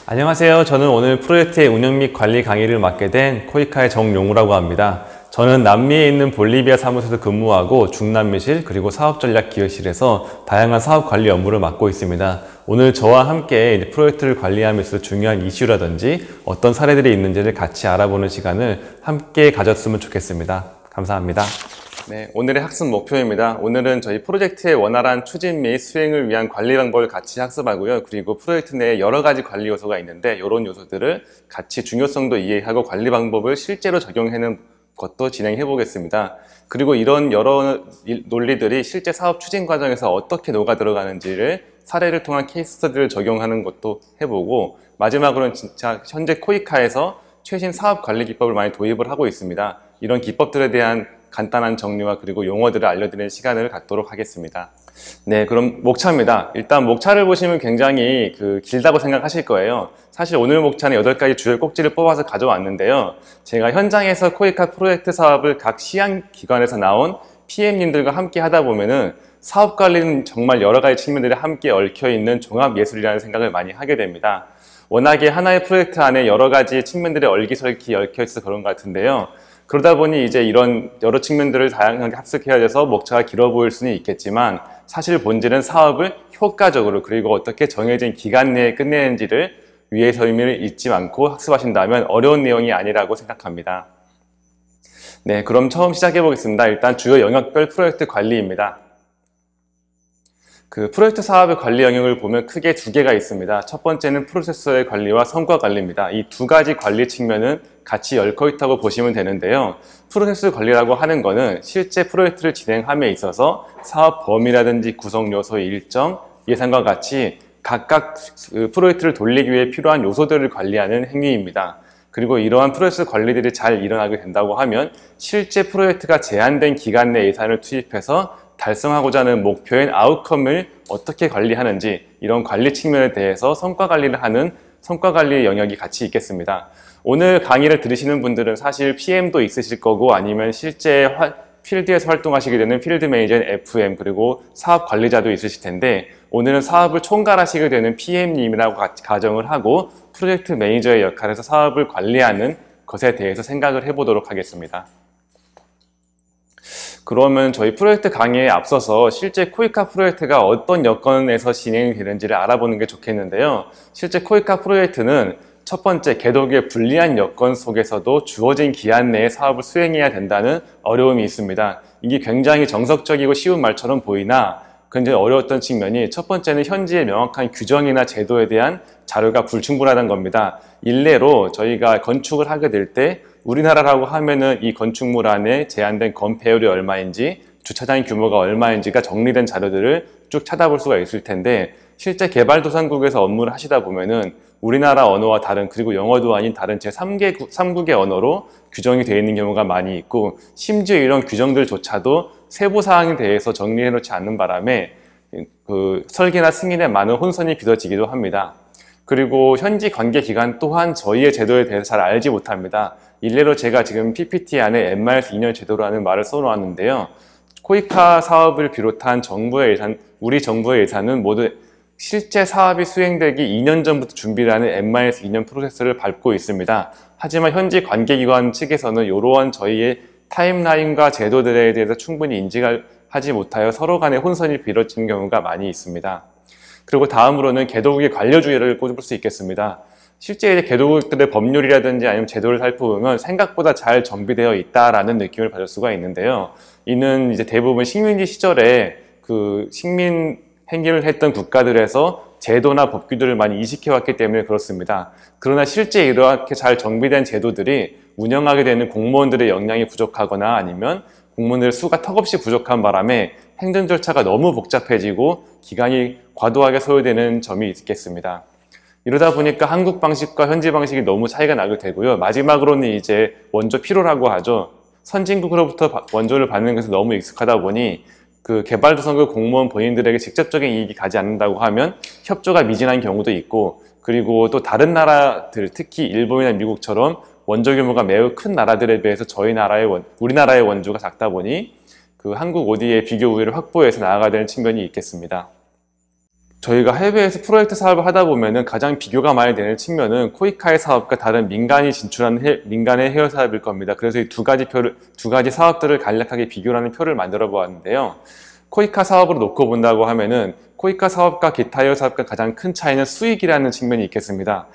안녕하세요. 저는 오늘 프로젝트의 운영 및 관리 강의를 맡게 된 코이카의 정용우라고 합니다. 저는 남미에 있는 볼리비아 사무소에서 근무하고 중남미실 그리고 사업전략기획실에서 다양한 사업 관리 업무를 맡고 있습니다. 오늘 저와 함께 프로젝트를 관리하면서 중요한 이슈라든지 어떤 사례들이 있는지를 같이 알아보는 시간을 함께 가졌으면 좋겠습니다. 감사합니다. 네, 오늘의 학습 목표입니다. 오늘은 저희 프로젝트의 원활한 추진 및 수행을 위한 관리 방법을 같이 학습하고요. 그리고 프로젝트 내에 여러 가지 관리 요소가 있는데 이런 요소들을 같이 중요성도 이해하고 관리 방법을 실제로 적용하는 것도 진행해 보겠습니다. 그리고 이런 여러 논리들이 실제 사업 추진 과정에서 어떻게 녹아 들어가는지를 사례를 통한 케이스 스터디를 적용하는 것도 해보고, 마지막으로는 진짜 현재 코이카에서 최신 사업 관리 기법을 많이 도입을 하고 있습니다. 이런 기법들에 대한 간단한 정리와 그리고 용어들을 알려드리는 시간을 갖도록 하겠습니다. 네, 그럼 목차입니다. 일단 목차를 보시면 굉장히 길다고 생각하실 거예요. 사실 오늘 목차는 8가지 주요 꼭지를 뽑아서 가져왔는데요. 제가 현장에서 코이카 프로젝트 사업을 각 시향기관에서 나온 PM님들과 함께 하다 보면은 사업 관리는 정말 여러 가지 측면들이 함께 얽혀있는 종합예술이라는 생각을 많이 하게 됩니다. 워낙에 하나의 프로젝트 안에 여러 가지 측면들이 얼기설기 얽혀있어서 그런 것 같은데요. 그러다 보니 이제 이런 여러 측면들을 다양하게 합숙해야 돼서 목차가 길어 보일 수는 있겠지만, 사실 본질은 사업을 효과적으로 그리고 어떻게 정해진 기간 내에 끝내는지를 위해서 의미를 잊지 않고 학습하신다면 어려운 내용이 아니라고 생각합니다. 네, 그럼 처음 시작해 보겠습니다. 일단 주요 영역별 프로젝트 관리입니다. 프로젝트 사업의 관리 영역을 보면 크게 두 개가 있습니다. 첫 번째는 프로세서의 관리와 성과 관리입니다. 이 두 가지 관리 측면은 같이 얽혀 있다고 보시면 되는데요. 프로세스 관리라고 하는 것은 실제 프로젝트를 진행함에 있어서 사업 범위라든지 구성 요소의 일정, 예산과 같이 각각 프로젝트를 돌리기 위해 필요한 요소들을 관리하는 행위입니다. 그리고 이러한 프로세스 관리들이 잘 일어나게 된다고 하면 실제 프로젝트가 제한된 기간 내 예산을 투입해서 달성하고자 하는 목표인 아웃컴을 어떻게 관리하는지, 이런 관리 측면에 대해서 성과 관리를 하는 성과 관리 영역이 같이 있겠습니다. 오늘 강의를 들으시는 분들은 사실 PM도 있으실 거고, 아니면 실제 필드에서 활동하시게 되는 필드 매니저인 FM, 그리고 사업 관리자도 있으실 텐데, 오늘은 사업을 총괄하시게 되는 PM님이라고 가정을 하고 프로젝트 매니저의 역할에서 사업을 관리하는 것에 대해서 생각을 해보도록 하겠습니다. 그러면 저희 프로젝트 강의에 앞서서 실제 코이카 프로젝트가 어떤 여건에서 진행이 되는지를 알아보는 게 좋겠는데요. 실제 코이카 프로젝트는 첫 번째, 개독의 불리한 여건 속에서도 주어진 기한 내에 사업을 수행해야 된다는 어려움이 있습니다. 이게 굉장히 정석적이고 쉬운 말처럼 보이나 굉장히 어려웠던 측면이, 첫 번째는 현지의 명확한 규정이나 제도에 대한 자료가 불충분하다는 겁니다. 일례로 저희가 건축을 하게 될 때 우리나라라고 하면은 이 건축물 안에 제한된 건폐율이 얼마인지, 주차장 규모가 얼마인지가 정리된 자료들을 쭉 찾아볼 수가 있을 텐데, 실제 개발도상국에서 업무를 하시다 보면은 우리나라 언어와 다른, 그리고 영어도 아닌 다른 제3국의 언어로 규정이 되어 있는 경우가 많이 있고, 심지어 이런 규정들조차도 세부 사항에 대해서 정리해 놓지 않는 바람에 설계나 승인에 많은 혼선이 빚어지기도 합니다. 그리고 현지 관계 기관 또한 저희의 제도에 대해서 잘 알지 못합니다. 일례로 제가 지금 PPT 안에 MRS 2년 제도라는 말을 써놓았는데요. 코이카 사업을 비롯한 정부의 예산, 우리 정부의 예산은 모두 실제 사업이 수행되기 2년 전부터 준비를 하는 MRS 2년 프로세스를 밟고 있습니다. 하지만 현지 관계기관 측에서는 이러한 저희의 타임라인과 제도들에 대해서 충분히 인지를 하지 못하여 서로 간의 혼선이 빚어지는 경우가 많이 있습니다. 그리고 다음으로는 개도국의 관료주의를 꼽을 수 있겠습니다. 실제 개도국들의 법률이라든지 아니면 제도를 살펴보면 생각보다 잘 정비되어 있다라는 느낌을 받을 수가 있는데요. 이는 이제 대부분 식민지 시절에 식민 행위를 했던 국가들에서 제도나 법규들을 많이 이식해 왔기 때문에 그렇습니다. 그러나 실제 이렇게 잘 정비된 제도들이 운영하게 되는 공무원들의 역량이 부족하거나 아니면 공무원들의 수가 턱없이 부족한 바람에 행정 절차가 너무 복잡해지고 기간이 과도하게 소요되는 점이 있겠습니다. 이러다 보니까 한국 방식과 현지 방식이 너무 차이가 나게 되고요. 마지막으로는 이제 원조 피로라고 하죠. 선진국으로부터 원조를 받는 것에 너무 익숙하다 보니 개발도상국 공무원 본인들에게 직접적인 이익이 가지 않는다고 하면 협조가 미진한 경우도 있고, 그리고 또 다른 나라들, 특히 일본이나 미국처럼 원조 규모가 매우 큰 나라들에 비해서 우리나라의 원조가 작다 보니 한국 OD의 비교 우위를 확보해서 나아가야 되는 측면이 있겠습니다. 저희가 해외에서 프로젝트 사업을 하다 보면은 가장 비교가 많이 되는 측면은 코이카의 사업과 다른 민간이 진출하는 민간의 해외 사업일 겁니다. 그래서 이 두 가지 사업들을 간략하게 비교하는 표를 만들어 보았는데요. 코이카 사업으로 놓고 본다고 하면은 코이카 사업과 기타 해외 사업과 가장 큰 차이는 수익이라는 측면이 있겠습니다.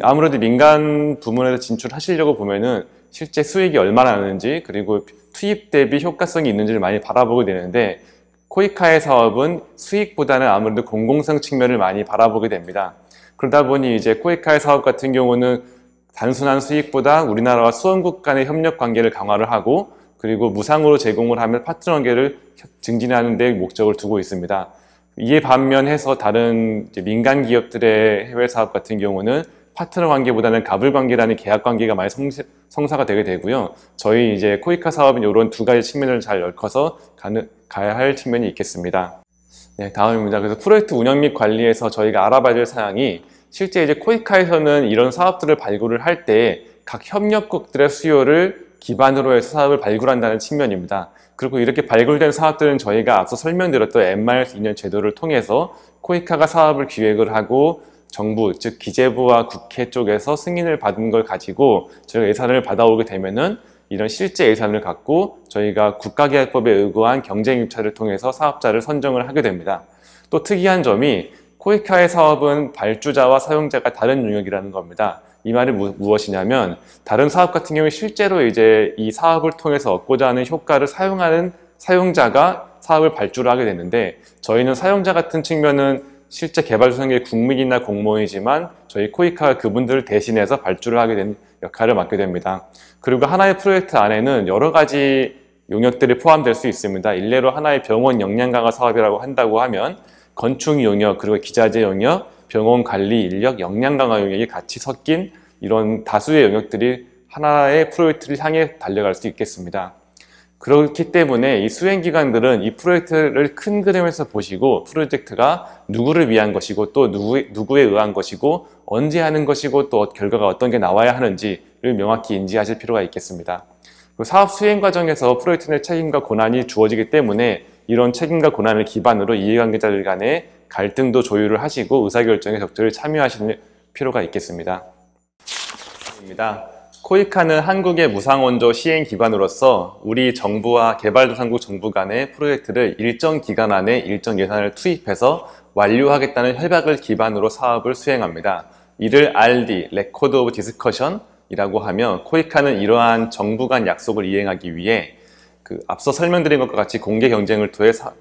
아무래도 민간 부문에서 진출하시려고 보면은 실제 수익이 얼마나 나는지, 그리고 투입 대비 효과성이 있는지를 많이 바라보게 되는데, 코이카의 사업은 수익보다는 아무래도 공공성 측면을 많이 바라보게 됩니다. 그러다 보니 이제 코이카의 사업 같은 경우는 단순한 수익보다 우리나라와 수원국 간의 협력 관계를 강화를 하고, 그리고 무상으로 제공을 하면 파트너 관계를 증진하는 데 목적을 두고 있습니다. 이에 반면해서 다른 민간 기업들의 해외 사업 같은 경우는 파트너 관계보다는 가불 관계라는 계약 관계가 많이 성사가 되게 되고요. 저희 이제 코이카 사업은 이런 두 가지 측면을 잘 얽혀서 가야 할 측면이 있겠습니다. 네, 다음입니다. 그래서 프로젝트 운영 및 관리에서 저희가 알아봐야 될 사항이, 실제 이제 코이카에서는 이런 사업들을 발굴을 할 때 각 협력국들의 수요를 기반으로 해서 사업을 발굴한다는 측면입니다. 그리고 이렇게 발굴된 사업들은 저희가 앞서 설명드렸던 M-2년 제도를 통해서 코이카가 사업을 기획을 하고 정부, 즉 기재부와 국회 쪽에서 승인을 받은 걸 가지고 저희가 예산을 받아오게 되면은 이런 실제 예산을 갖고 저희가 국가계약법에 의거한 경쟁 입찰을 통해서 사업자를 선정을 하게 됩니다. 또 특이한 점이 코이카의 사업은 발주자와 사용자가 다른 영역이라는 겁니다. 이 말이 무엇이냐면, 다른 사업 같은 경우에 실제로 이제 이 사업을 통해서 얻고자 하는 효과를 사용하는 사용자가 사업을 발주를 하게 되는데, 저희는 사용자 같은 측면은 실제 개발소상의 국민이나 공무원이지만 저희 코이카가 그분들을 대신해서 발주를 하게 된 역할을 맡게 됩니다. 그리고 하나의 프로젝트 안에는 여러 가지 용역들이 포함될 수 있습니다. 일례로 하나의 병원 역량 강화 사업이라고 한다고 하면 건축 용역, 그리고 기자재 용역, 병원 관리 인력, 역량 강화 용역이 같이 섞인 이런 다수의 영역들이 하나의 프로젝트를 향해 달려갈 수 있겠습니다. 그렇기 때문에 이 수행기관들은 이 프로젝트를 큰 그림에서 보시고, 프로젝트가 누구를 위한 것이고 또 누구에 의한 것이고 언제 하는 것이고 또 결과가 어떤 게 나와야 하는지를 명확히 인지하실 필요가 있겠습니다. 사업 수행 과정에서 프로젝트의 책임과 권한이 주어지기 때문에 이런 책임과 권한을 기반으로 이해관계자들 간의 갈등도 조율을 하시고 의사결정에 적절히 참여하시는 필요가 있겠습니다. 코이카는 한국의 무상원조 시행기관으로서 우리 정부와 개발도상국 정부 간의 프로젝트를 일정 기간 안에 일정 예산을 투입해서 완료하겠다는 협약을 기반으로 사업을 수행합니다. 이를 RD, Record of Discussion 이라고 하며, 코이카는 이러한 정부 간 약속을 이행하기 위해 앞서 설명드린 것과 같이 공개 경쟁을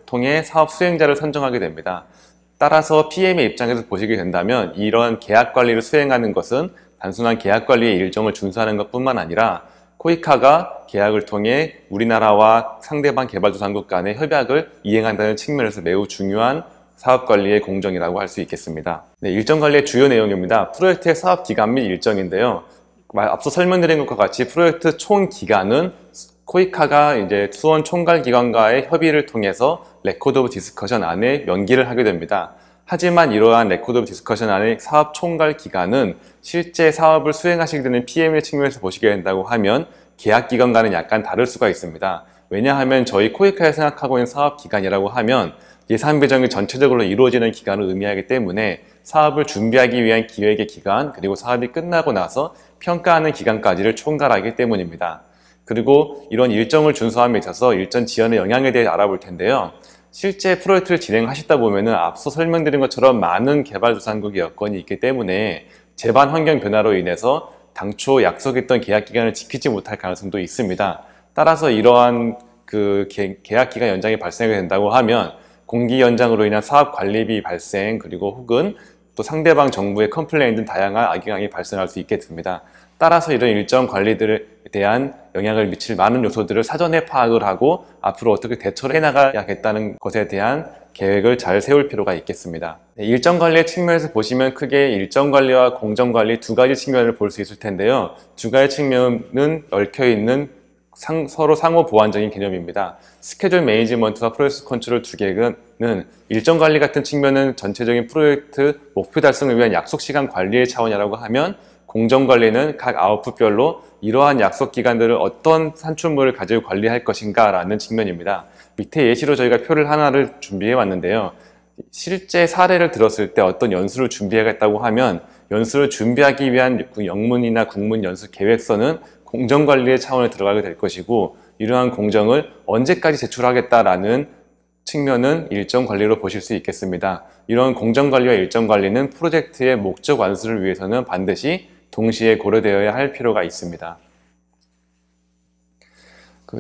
통해 사업 수행자를 선정하게 됩니다. 따라서 PM의 입장에서 보시게 된다면 이런 계약 관리를 수행하는 것은 단순한 계약 관리의 일정을 준수하는 것뿐만 아니라 코이카가 계약을 통해 우리나라와 상대방 개발도상국 간의 협약을 이행한다는 측면에서 매우 중요한 사업 관리의 공정이라고 할 수 있겠습니다. 네, 일정 관리의 주요 내용입니다. 프로젝트의 사업 기간 및 일정인데요. 앞서 설명드린 것과 같이 프로젝트 총 기간은 코이카가 이제 수원 총괄기관과의 협의를 통해서 레코드 오브 디스커션 안에 명기를 하게 됩니다. 하지만 이러한 레코드 오브 디스커션 안의 사업 총괄 기간은 실제 사업을 수행하시게 되는 PM의 측면에서 보시게 된다고 하면 계약 기간과는 약간 다를 수가 있습니다. 왜냐하면 저희 코이카에 생각하고 있는 사업 기간이라고 하면 예산 배정이 전체적으로 이루어지는 기간을 의미하기 때문에 사업을 준비하기 위한 기획의 기간, 그리고 사업이 끝나고 나서 평가하는 기간까지를 총괄하기 때문입니다. 그리고 이런 일정을 준수함에 있어서 일정 지연의 영향에 대해 알아볼 텐데요. 실제 프로젝트를 진행하시다 보면은 앞서 설명드린 것처럼 많은 개발도상국의 여건이 있기 때문에 제반 환경 변화로 인해서 당초 약속했던 계약 기간을 지키지 못할 가능성도 있습니다. 따라서 이러한 계약 기간 연장이 발생하게 된다고 하면 공기 연장으로 인한 사업 관리비 발생, 그리고 혹은 또 상대방 정부의 컴플레인 등 다양한 악영향이 발생할 수 있게 됩니다. 따라서 이런 일정 관리들에 대한 영향을 미칠 많은 요소들을 사전에 파악을 하고 앞으로 어떻게 대처를 해나가야겠다는 것에 대한 계획을 잘 세울 필요가 있겠습니다. 일정 관리의 측면에서 보시면 크게 일정 관리와 공정 관리 두 가지 측면을 볼 수 있을 텐데요. 두 가지 측면은 얽혀있는 서로 상호 보완적인 개념입니다. 스케줄 매니지먼트와 프로세스 컨트롤 두 개는 일정 관리 같은 측면은 전체적인 프로젝트 목표 달성을 위한 약속 시간 관리의 차원이라고 하면, 공정 관리는 각 아웃풋별로 이러한 약속 기간들을 어떤 산출물을 가지고 관리할 것인가 라는 측면입니다. 밑에 예시로 저희가 표를 하나를 준비해 왔는데요. 실제 사례를 들었을 때 어떤 연수를 준비하겠다고 하면 연수를 준비하기 위한 영문이나 국문 연수 계획서는 공정관리의 차원에 들어가게 될 것이고, 이러한 공정을 언제까지 제출하겠다라는 측면은 일정관리로 보실 수 있겠습니다. 이런 공정관리와 일정관리는 프로젝트의 목적 완수를 위해서는 반드시 동시에 고려되어야 할 필요가 있습니다.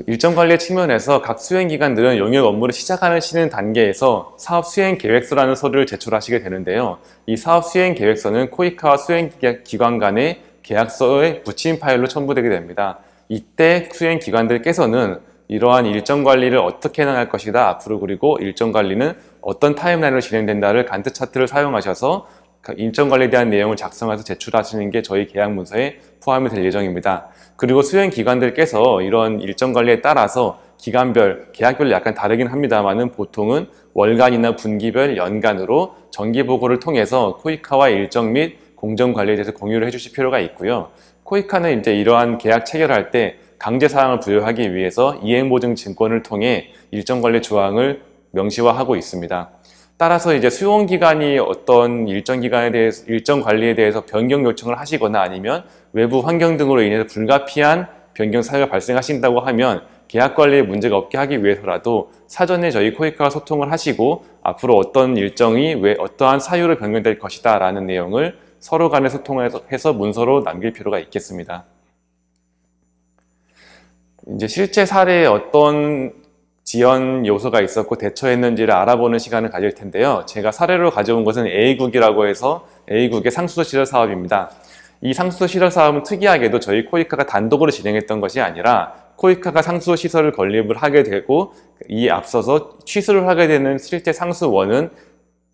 일정관리의 측면에서 각 수행기관들은 용역 업무를 시작하는 단계에서 사업수행계획서라는 서류를 제출하시게 되는데요. 이 사업수행계획서는 코이카와 수행기관 간의 계약서의 붙임 파일로 첨부되게 됩니다. 이때 수행기관들께서는 이러한 일정관리를 어떻게 나갈 것이다 앞으로, 그리고 일정관리는 어떤 타임라인으로 진행된다를 간트 차트를 사용하셔서 일정관리에 대한 내용을 작성해서 제출하시는 게 저희 계약문서에 포함이 될 예정입니다. 그리고 수행기관들께서 이런 일정관리에 따라서 기간별, 계약별로 약간 다르긴 합니다만은 보통은 월간이나 분기별, 연간으로 정기보고를 통해서 코이카와 일정 및 공정관리에 대해서 공유를 해주실 필요가 있고요. 코이카는 이제 이러한 계약 체결할 때 강제사항을 부여하기 위해서 이행보증증권을 통해 일정관리 조항을 명시화하고 있습니다. 따라서 이제 수용기관이 어떤 일정관리에 대해서 변경 요청을 하시거나 아니면 외부 환경 등으로 인해서 불가피한 변경 사유가 발생하신다고 하면 계약관리에 문제가 없게 하기 위해서라도 사전에 저희 코이카와 소통을 하시고 앞으로 어떤 일정이 왜 어떠한 사유로 변경될 것이다 라는 내용을 서로 간에 소통해서 문서로 남길 필요가 있겠습니다. 이제 실제 사례에 어떤 지연 요소가 있었고 대처했는지를 알아보는 시간을 가질 텐데요. 제가 사례로 가져온 것은 A국이라고 해서 A국의 상수도 시설 사업입니다. 이 상수도 시설 사업은 특이하게도 저희 코이카가 단독으로 진행했던 것이 아니라 코이카가 상수도 시설을 건립을 하게 되고 이 앞서서 취소를 하게 되는 실제 상수원은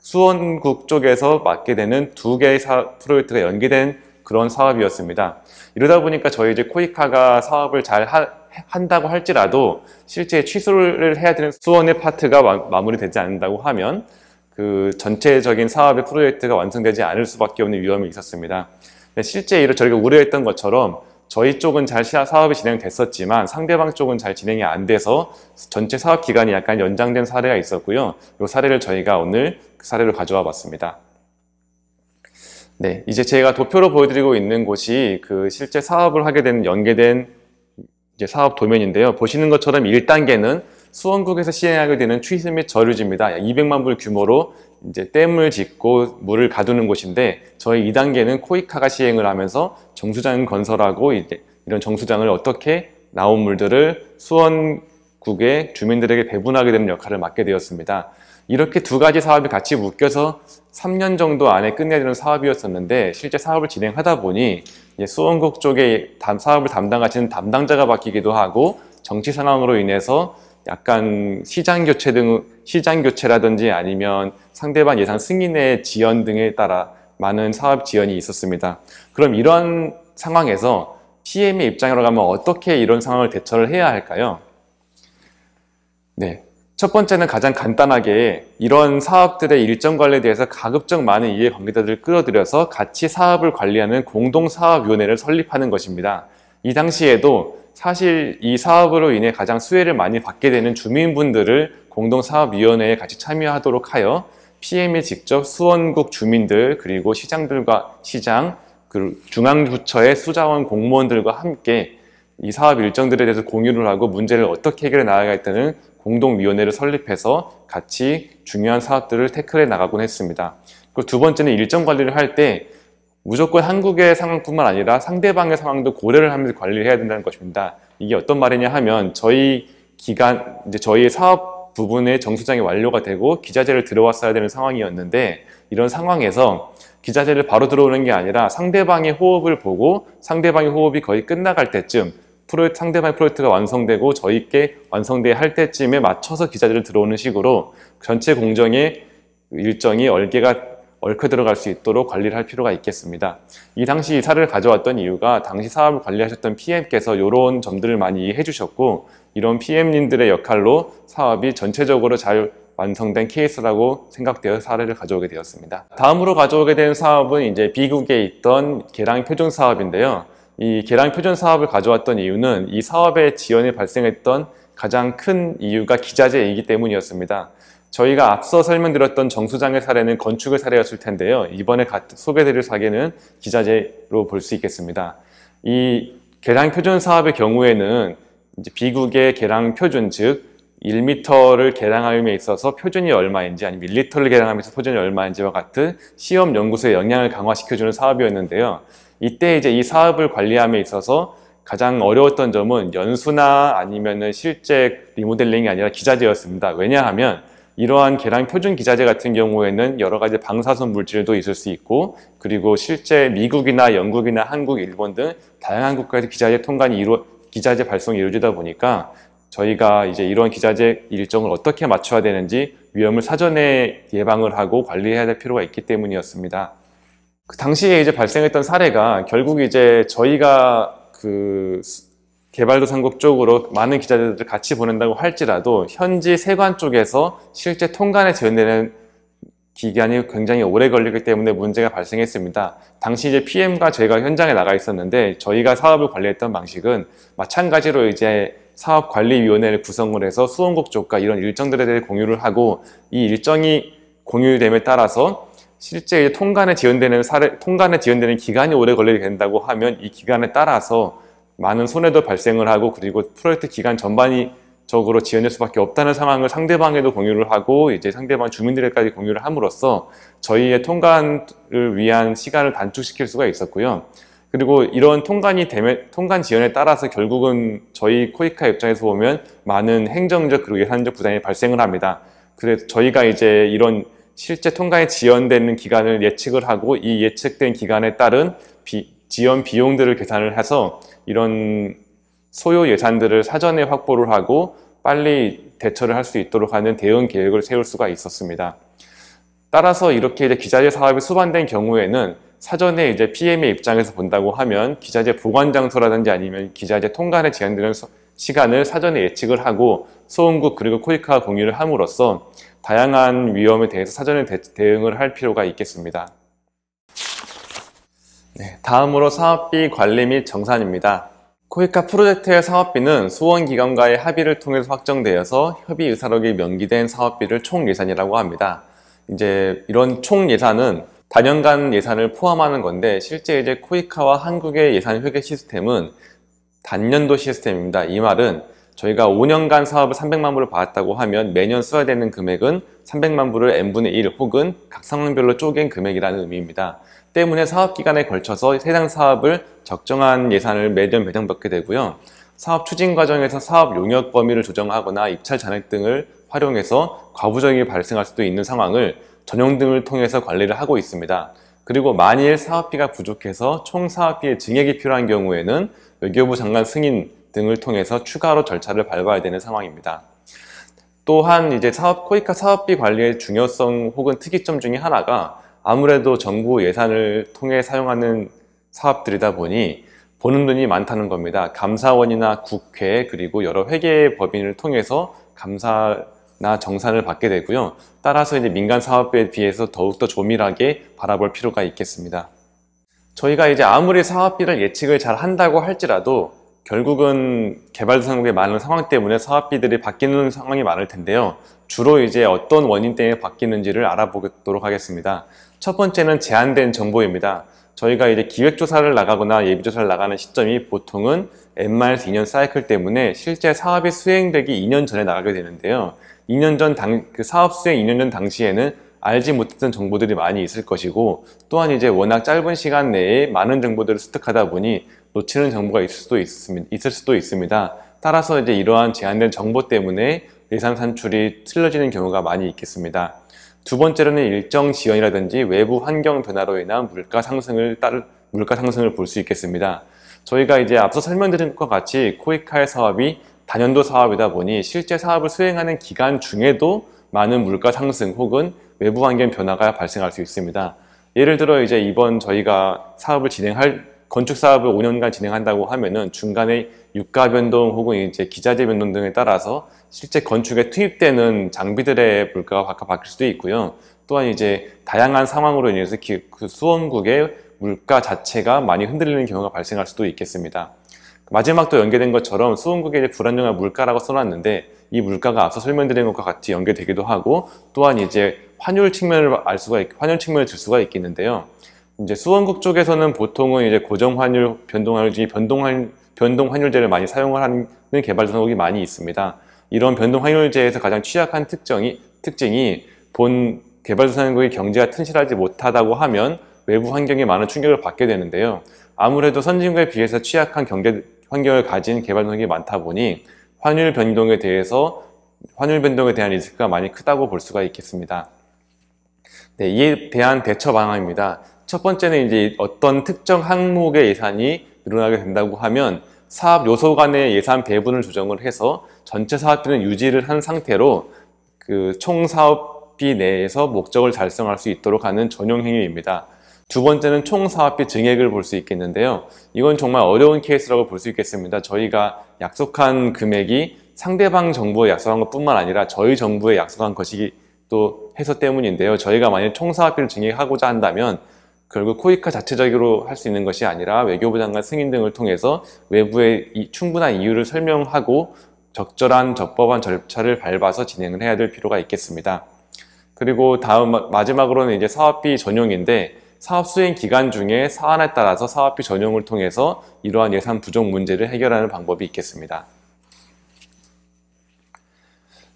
수원국 쪽에서 맡게 되는 두 개의 프로젝트가 연계된 그런 사업이었습니다. 이러다 보니까 저희 이제 코이카가 사업을 잘 한다고 할지라도 실제 취소를 해야 되는 수원의 파트가 마무리되지 않는다고 하면 그 전체적인 사업의 프로젝트가 완성되지 않을 수밖에 없는 위험이 있었습니다. 실제 저희가 우려했던 것처럼 저희 쪽은 잘 사업이 진행됐었지만 상대방 쪽은 잘 진행이 안 돼서 전체 사업 기간이 약간 연장된 사례가 있었고요. 이 사례를 저희가 오늘 그 사례를 가져와 봤습니다. 네, 이제 제가 도표로 보여드리고 있는 곳이 그 실제 사업을 하게 된 연계된 이제 사업 도면인데요. 보시는 것처럼 1단계는 수원국에서 시행하게 되는 취수 및 저류지입니다. 200만 불 규모로 이제 댐을 짓고 물을 가두는 곳인데, 저희 2단계는 코이카가 시행을 하면서 정수장 건설하고 이제 이런 정수장을 어떻게 나온 물들을 수원국의 주민들에게 배분하게 되는 역할을 맡게 되었습니다. 이렇게 두 가지 사업이 같이 묶여서 3년 정도 안에 끝내야 되는 사업이었었는데, 실제 사업을 진행하다 보니 수원국 쪽에 사업을 담당하시는 담당자가 바뀌기도 하고 정치 상황으로 인해서 약간 시장 교체라든지 아니면 상대방 예산 승인의 지연 등에 따라 많은 사업 지연이 있었습니다. 그럼 이런 상황에서 PM의 입장으로 가면 어떻게 이런 상황을 대처를 해야 할까요? 네. 첫 번째는 가장 간단하게 이런 사업들의 일정 관리에 대해서 가급적 많은 이해관계자들을 끌어들여서 같이 사업을 관리하는 공동사업위원회를 설립하는 것입니다. 이 당시에도 사실 이 사업으로 인해 가장 수혜를 많이 받게 되는 주민분들을 공동사업위원회에 같이 참여하도록 하여 PM이 직접 수원국 주민들 그리고 시장, 중앙부처의 수자원 공무원들과 함께 이 사업 일정들에 대해서 공유를 하고 문제를 어떻게 해결해 나가겠다는 공동위원회를 설립해서 같이 중요한 사업들을 태클해 나가곤 했습니다. 그리고 두 번째는 일정 관리를 할 때 무조건 한국의 상황뿐만 아니라 상대방의 상황도 고려를 하면서 관리를 해야 된다는 것입니다. 이게 어떤 말이냐 하면 저희의 사업 부분의 정수장이 완료가 되고 기자재를 들어왔어야 되는 상황이었는데, 이런 상황에서 기자재를 바로 들어오는 게 아니라 상대방의 호흡을 보고 상대방의 호흡이 거의 끝나갈 때쯤 상대방의 프로젝트가 완성되고 저희께 완성돼야 할 때쯤에 맞춰서 기자재를 들어오는 식으로 전체 공정의 일정이 얽혀 들어갈 수 있도록 관리를 할 필요가 있겠습니다. 이 당시 이 사례를 가져왔던 이유가 당시 사업을 관리하셨던 PM께서 이런 점들을 많이 이해해 주셨고, 이런 PM님들의 역할로 사업이 전체적으로 잘 완성된 케이스라고 생각되어 사례를 가져오게 되었습니다. 다음으로 가져오게 된 사업은 이제 B국에 있던 계량 표준 사업인데요. 이 계량 표준 사업을 가져왔던 이유는 이 사업의 지연이 발생했던 가장 큰 이유가 기자재이기 때문이었습니다. 저희가 앞서 설명드렸던 정수장의 사례는 건축의 사례였을 텐데요. 이번에 소개드릴 사례는 기자재로 볼 수 있겠습니다. 이 계량 표준 사업의 경우에는 이제 비국의 계량 표준, 즉 1m를 계량함에 있어서 표준이 얼마인지 아니면 1리터를 계량함에 있어서 표준이 얼마인지와 같은 시험 연구소의 역량을 강화시켜주는 사업이었는데요. 이때 이제 이 사업을 관리함에 있어서 가장 어려웠던 점은 연수나 아니면은 실제 리모델링이 아니라 기자재였습니다. 왜냐하면 이러한 계량 표준 기자재 같은 경우에는 여러 가지 방사선 물질도 있을 수 있고, 그리고 실제 미국이나 영국이나 한국, 일본 등 다양한 국가에서 기자재 발송이 이루어지다 보니까 저희가 이제 이런 기자재 일정을 어떻게 맞춰야 되는지 위험을 사전에 예방을 하고 관리해야 될 필요가 있기 때문이었습니다. 그 당시에 이제 발생했던 사례가 결국 이제 저희가 개발도상국 쪽으로 많은 기자재들을 같이 보낸다고 할지라도 현지 세관 쪽에서 실제 통관에 지연되는 기간이 굉장히 오래 걸리기 때문에 문제가 발생했습니다. 당시 이제 PM과 저희가 현장에 나가 있었는데 저희가 사업을 관리했던 방식은 마찬가지로 이제 사업관리위원회를 구성을 해서 수원국 쪽과 이런 일정들에 대해 공유를 하고, 이 일정이 공유됨에 따라서 실제 통관에 지연되는 기간이 오래 걸리게 된다고 하면 이 기간에 따라서 많은 손해도 발생을 하고, 그리고 프로젝트 기간 전반적으로 지연될 수밖에 없다는 상황을 상대방에도 공유를 하고 이제 상대방 주민들에까지 공유를 함으로써 저희의 통관을 위한 시간을 단축시킬 수가 있었고요. 그리고 이런 통관 지연에 따라서 결국은 저희 코이카 입장에서 보면 많은 행정적 그리고 예산적 부담이 발생을 합니다. 그래서 저희가 이제 이런 실제 통관에 지연되는 기간을 예측을 하고 이 예측된 기간에 따른 지연 비용들을 계산을 해서 이런 소요 예산들을 사전에 확보를 하고 빨리 대처를 할 수 있도록 하는 대응 계획을 세울 수가 있었습니다. 따라서 이렇게 이제 기자재 사업이 수반된 경우에는 사전에 이제 PM의 입장에서 본다고 하면 기자재 보관 장소라든지 아니면 기자재 통관에 제한되는 시간을 사전에 예측을 하고 소음국 그리고 코이카와 공유를 함으로써 다양한 위험에 대해서 사전에 대응을 할 필요가 있겠습니다. 네, 다음으로 사업비 관리 및 정산입니다. 코이카 프로젝트의 사업비는 수원기관과의 합의를 통해서 확정되어서 협의 의사록이 명기된 사업비를 총예산이라고 합니다. 이제 이런 총예산은 단연간 예산을 포함하는 건데 실제 이제 코이카와 한국의 예산 회계 시스템은 단년도 시스템입니다. 이 말은 저희가 5년간 사업을 300만 불을 받았다고 하면 매년 써야 되는 금액은 300만 불을 n분의 1 혹은 각 상황별로 쪼갠 금액이라는 의미입니다. 때문에 사업기간에 걸쳐서 해당 사업을 적정한 예산을 매년 배정받게 되고요. 사업 추진 과정에서 사업 용역 범위를 조정하거나 입찰 잔액 등을 활용해서 과부정이 발생할 수도 있는 상황을 전용 등을 통해서 관리를 하고 있습니다. 그리고 만일 사업비가 부족해서 총 사업비의 증액이 필요한 경우에는 외교부 장관 승인 등을 통해서 추가로 절차를 밟아야 되는 상황입니다. 또한 이제 코이카 사업비 관리의 중요성 혹은 특이점 중에 하나가 아무래도 정부 예산을 통해 사용하는 사업들이다 보니 보는 눈이 많다는 겁니다. 감사원이나 국회 그리고 여러 회계 법인을 통해서 감사나 정산을 받게 되고요. 따라서 이제 민간 사업에 비해서 더욱더 조밀하게 바라볼 필요가 있겠습니다. 저희가 이제 아무리 사업비를 예측을 잘 한다고 할지라도 결국은 개발도상국의 많은 상황 때문에 사업비들이 바뀌는 상황이 많을 텐데요. 주로 이제 어떤 원인 때문에 바뀌는지를 알아보도록 하겠습니다. 첫 번째는 제한된 정보입니다. 저희가 이제 기획조사를 나가거나 예비조사를 나가는 시점이 보통은 N-2년 사이클 때문에 실제 사업이 수행되기 2년 전에 나가게 되는데요. 2년 전 사업 수행 2년 전 당시에는 알지 못했던 정보들이 많이 있을 것이고, 또한 이제 워낙 짧은 시간 내에 많은 정보들을 습득하다 보니 놓치는 정보가 있을 수도 있습니다. 따라서 이제 이러한 제한된 정보 때문에 예산 산출이 틀어지는 경우가 많이 있겠습니다. 두 번째로는 일정 지연이라든지 외부 환경 변화로 인한 물가 상승을 볼 수 있겠습니다. 저희가 이제 앞서 설명드린 것과 같이 코이카의 사업이 단연도 사업이다 보니 실제 사업을 수행하는 기간 중에도 많은 물가 상승 혹은 외부 환경 변화가 발생할 수 있습니다. 예를 들어 이제 이번 저희가 건축 사업을 5년간 진행한다고 하면은 중간에 유가 변동 혹은 이제 기자재 변동 등에 따라서 실제 건축에 투입되는 장비들의 물가가 바뀔 수도 있고요. 또한 이제 다양한 상황으로 인해서 그 수원국의 물가 자체가 많이 흔들리는 경우가 발생할 수도 있겠습니다. 마지막도 연계된 것처럼 수원국의 불안정한 물가라고 써놨는데 이 물가가 앞서 설명드린 것과 같이 연계되기도 하고, 또한 이제 환율 측면을 환율 측면을 들 수가 있겠는데요. 이제 수원국 쪽에서는 보통은 이제 고정 환율, 변동 환율 중에 변동 환율제를 많이 사용을 하는 개발도상국이 많이 있습니다. 이런 변동 환율제에서 가장 취약한 특징이 본 개발도상국의 경제가 튼실하지 못하다고 하면 외부 환경에 많은 충격을 받게 되는데요. 아무래도 선진국에 비해서 취약한 경제 환경을 가진 개발도상국이 많다 보니 환율 변동에 대한 리스크가 많이 크다고 볼 수가 있겠습니다. 네, 이에 대한 대처 방안입니다. 첫 번째는 이제 어떤 특정 항목의 예산이 늘어나게 된다고 하면 사업 요소 간의 예산 배분을 조정을 해서 전체 사업비는 유지를 한 상태로 그 총 사업비 내에서 목적을 달성할 수 있도록 하는 전용 행위입니다. 두 번째는 총 사업비 증액을 볼 수 있겠는데요. 이건 정말 어려운 케이스라고 볼 수 있겠습니다. 저희가 약속한 금액이 상대방 정부에 약속한 것뿐만 아니라 저희 정부에 약속한 것이기 또 해서 때문인데요. 저희가 만약 총 사업비를 증액하고자 한다면 결국 코이카 자체적으로 할 수 있는 것이 아니라 외교부 장관 승인 등을 통해서 외부에 충분한 이유를 설명하고 적절한 적법한 절차를 밟아서 진행을 해야 될 필요가 있겠습니다. 그리고 마지막으로는 이제 사업비 전용인데, 사업 수행 기간 중에 사안에 따라서 사업비 전용을 통해서 이러한 예산 부족 문제를 해결하는 방법이 있겠습니다.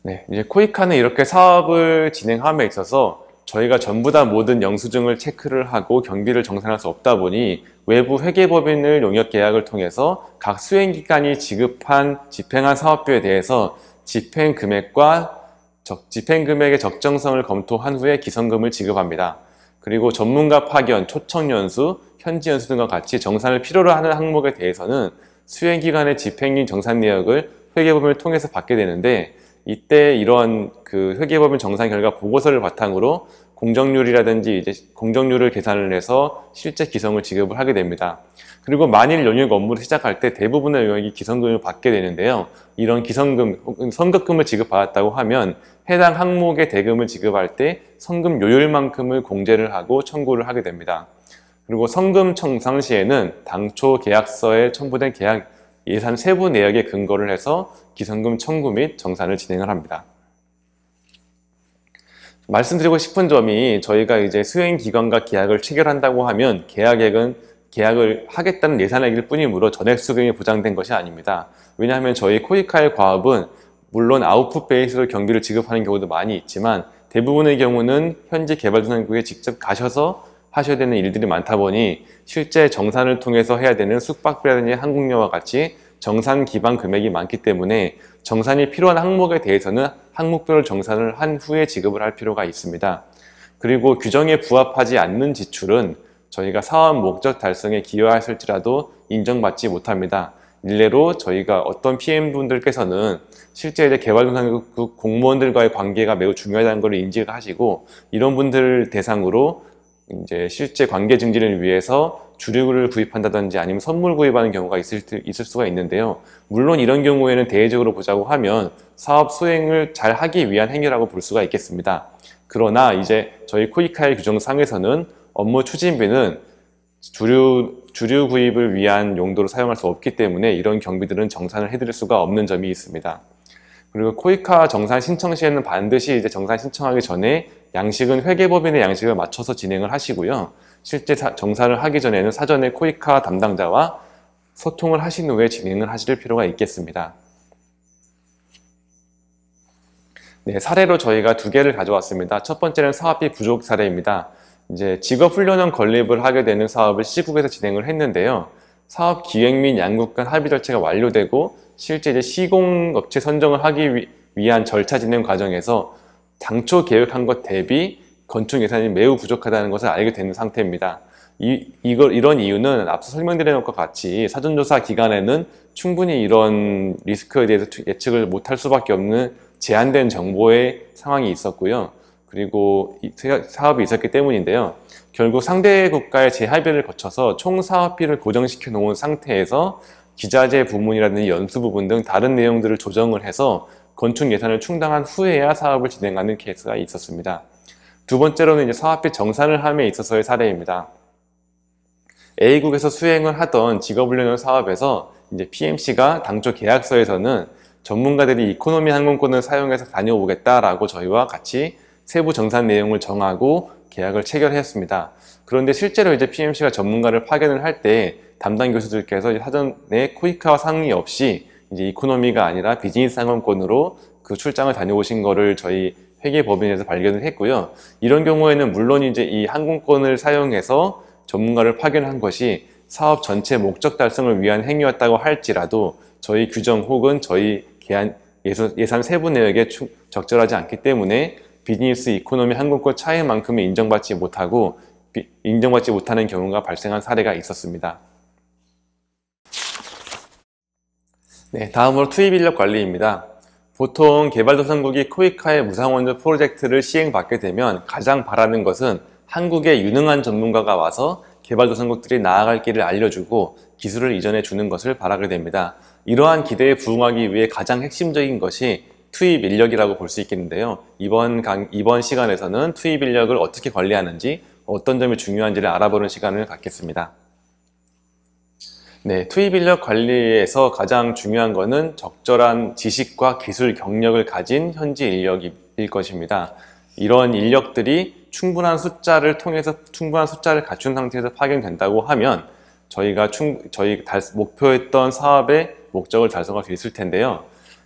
네, 이제 코이카는 이렇게 사업을 진행함에 있어서 저희가 전부 다 모든 영수증을 체크를 하고 경비를 정산할 수 없다 보니 외부 회계법인을 용역 계약을 통해서 각 수행기관이 집행한 사업비에 대해서 집행 금액의 적정성을 검토한 후에 기성금을 지급합니다. 그리고 전문가 파견, 초청 연수, 현지 연수 등과 같이 정산을 필요로 하는 항목에 대해서는 수행기관의 집행인 정산 내역을 회계법인을 통해서 받게 되는데, 이때 이런 그 회계법인 정산 결과 보고서를 바탕으로 공정률이라든지 이제 공정률을 계산을 해서 실제 기성을 지급을 하게 됩니다. 그리고 만일 용역 업무를 시작할 때 대부분의 용역이 기성금을 받게 되는데요. 이런 기성금 혹은 선급금을 지급받았다고 하면 해당 항목의 대금을 지급할 때 선금 요율만큼을 공제를 하고 청구를 하게 됩니다. 그리고 선금 청산 시에는 당초 계약서에 첨부된 계약 예산 세부 내역에 근거를 해서 기성금 청구 및 정산을 진행을 합니다. 말씀드리고 싶은 점이, 저희가 이제 수행기관과 계약을 체결한다고 하면 계약을 하겠다는 예산액일 뿐이므로 전액 수금이 보장된 것이 아닙니다. 왜냐하면 저희 코이카의 과업은 물론 아웃풋 베이스로 경비를 지급하는 경우도 많이 있지만 대부분의 경우는 현지 개발도상국에 직접 가셔서 하셔야 되는 일들이 많다 보니 실제 정산을 통해서 해야 되는 숙박비라든지 항공료와 같이 정산 기반 금액이 많기 때문에 정산이 필요한 항목에 대해서는 항목별로 정산을 한 후에 지급을 할 필요가 있습니다. 그리고 규정에 부합하지 않는 지출은 저희가 사업 목적 달성에 기여했을지라도 인정받지 못합니다. 일례로 저희가 어떤 PM분들께서는 실제 이제 개발도상국 공무원들과의 관계가 매우 중요하다는 것을 인지를 하시고, 이런 분들 대상으로 이제 실제 관계 증진을 위해서 주류를 구입한다든지 아니면 선물 구입하는 경우가 있을 수가 있는데요. 물론 이런 경우에는 대외적으로 보자고 하면 사업 수행을 잘 하기 위한 행위라고 볼 수가 있겠습니다. 그러나 이제 저희 코이카의 규정상에서는 업무 추진비는 주류 구입을 위한 용도로 사용할 수 없기 때문에 이런 경비들은 정산을 해드릴 수가 없는 점이 있습니다. 그리고 코이카 정산 신청 시에는 반드시 이제 정산 신청하기 전에 양식은 회계법인의 양식을 맞춰서 진행을 하시고요. 실제 정산을 하기 전에는 사전에 코이카 담당자와 소통을 하신 후에 진행을 하실 필요가 있겠습니다. 네, 사례로 저희가 두 개를 가져왔습니다. 첫 번째는 사업비 부족 사례입니다. 이제 직업훈련원 건립을 하게 되는 사업을 시국에서 진행을 했는데요. 사업 기획 및 양국 간 합의 절차가 완료되고 실제 이제 시공업체 선정을 하기 위한 절차 진행 과정에서 당초 계획한 것 대비 건축 예산이 매우 부족하다는 것을 알게 되는 상태입니다. 이런 이유는 앞서 설명드린 것과 같이 사전조사 기간에는 충분히 이런 리스크에 대해서 예측을 못할 수밖에 없는 제한된 정보의 상황이 있었고요. 그리고 사업이 있었기 때문인데요. 결국 상대 국가의 재합의를 거쳐서 총 사업비를 고정시켜 놓은 상태에서 기자재 부문이라든지 연수 부분 등 다른 내용들을 조정을 해서 건축 예산을 충당한 후에야 사업을 진행하는 케이스가 있었습니다. 두 번째로는 이제 사업비 정산을 함에 있어서의 사례입니다. A국에서 수행을 하던 직업훈련원 사업에서 이제 PMC가 당초 계약서에서는 전문가들이 이코노미 항공권을 사용해서 다녀오겠다라고 저희와 같이 세부 정산 내용을 정하고 계약을 체결했습니다. 그런데 실제로 이제 PMC가 전문가를 파견을 할 때 담당 교수들께서 사전에 코이카와 상의 없이 이제 이코노미가 아니라 비즈니스 항공권으로 그 출장을 다녀오신 거를 저희 회계법인에서 발견을 했고요. 이런 경우에는 물론 이제 이 항공권을 사용해서 전문가를 파견한 것이 사업 전체 목적 달성을 위한 행위였다고 할지라도 저희 규정 혹은 저희 예산 세부 내역에 적절하지 않기 때문에 비즈니스 이코노미 항공권 차이만큼은 인정받지 못하는 경우가 발생한 사례가 있었습니다. 네, 다음으로 투입 인력 관리입니다. 보통 개발도상국이 코이카의 무상원조 프로젝트를 시행받게 되면 가장 바라는 것은 한국에 유능한 전문가가 와서 개발도상국들이 나아갈 길을 알려주고 기술을 이전해 주는 것을 바라게 됩니다. 이러한 기대에 부응하기 위해 가장 핵심적인 것이 투입 인력이라고 볼 수 있겠는데요. 이번 시간에서는 투입 인력을 어떻게 관리하는지, 어떤 점이 중요한지를 알아보는 시간을 갖겠습니다. 네, 투입 인력 관리에서 가장 중요한 것은 적절한 지식과 기술 경력을 가진 현지 인력일 것입니다. 이런 인력들이 충분한 숫자를 갖춘 상태에서 파견된다고 하면 저희 목표했던 사업의 목적을 달성할 수 있을 텐데요.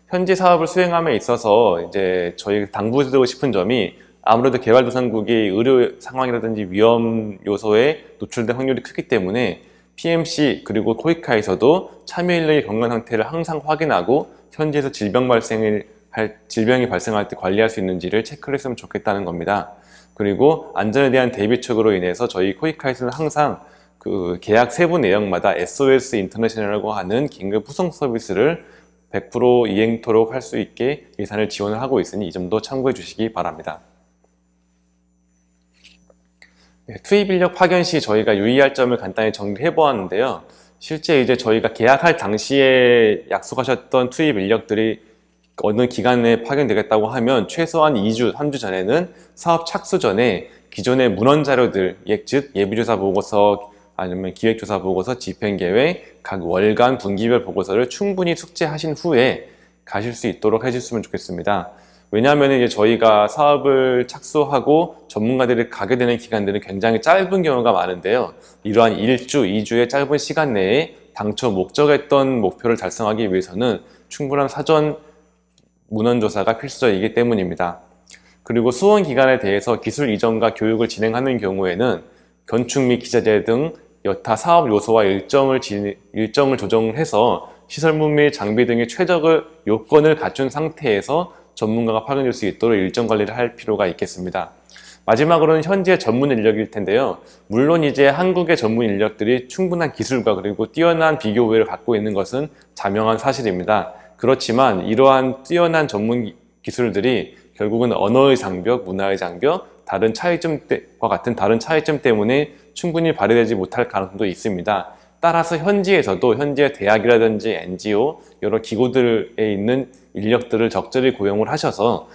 현지 사업을 수행함에 있어서 이제 저희 당부드리고 싶은 점이 아무래도 개발도상국이 의료 상황이라든지 위험 요소에 노출된 확률이 크기 때문에 PMC 그리고 코이카에서도 참여 인력의 건강 상태를 항상 확인하고 현지에서 질병이 발생할 때 관리할 수 있는지를 체크를 했으면 좋겠다는 겁니다. 그리고 안전에 대한 대비책으로 인해서 저희 코이카에서는 항상 그 계약 세부 내역마다 SOS 인터내셔널이라고 하는 긴급 후송 서비스를 100% 이행토록 할 수 있게 예산을 지원을 하고 있으니 이 점도 참고해 주시기 바랍니다. 네, 투입 인력 파견 시 저희가 유의할 점을 간단히 정리해 보았는데요. 실제 이제 저희가 계약할 당시에 약속하셨던 투입 인력들이 어느 기간에 파견되겠다고 하면 최소한 2주, 3주 전에는 사업 착수 전에 기존의 문헌 자료들, 즉 예비조사 보고서 아니면 기획조사 보고서, 집행계획, 각 월간, 분기별 보고서를 충분히 숙지하신 후에 가실 수 있도록 해주시면 좋겠습니다. 왜냐하면 이제 저희가 사업을 착수하고 전문가들이 가게 되는 기간들은 굉장히 짧은 경우가 많은데요. 이러한 1주, 2주의 짧은 시간 내에 당초 목적했던 목표를 달성하기 위해서는 충분한 사전 문헌조사가 필수적이기 때문입니다. 그리고 수원 기간에 대해서 기술 이전과 교육을 진행하는 경우에는 건축 및 기자재 등 여타 사업 요소와 일정을 조정을 해서 시설물 및 장비 등의 최적의 요건을 갖춘 상태에서 전문가가 파견될 수 있도록 일정 관리를 할 필요가 있겠습니다. 마지막으로는 현지의 전문 인력일 텐데요. 물론 이제 한국의 전문 인력들이 충분한 기술과 그리고 뛰어난 비교 우위를 갖고 있는 것은 자명한 사실입니다. 그렇지만 이러한 뛰어난 전문 기술들이 결국은 언어의 장벽, 문화의 장벽, 다른 차이점 때문에 충분히 발휘되지 못할 가능성도 있습니다. 따라서 현지의 대학이라든지 NGO, 여러 기구들에 있는 인력들을 적절히 고용을 하셔서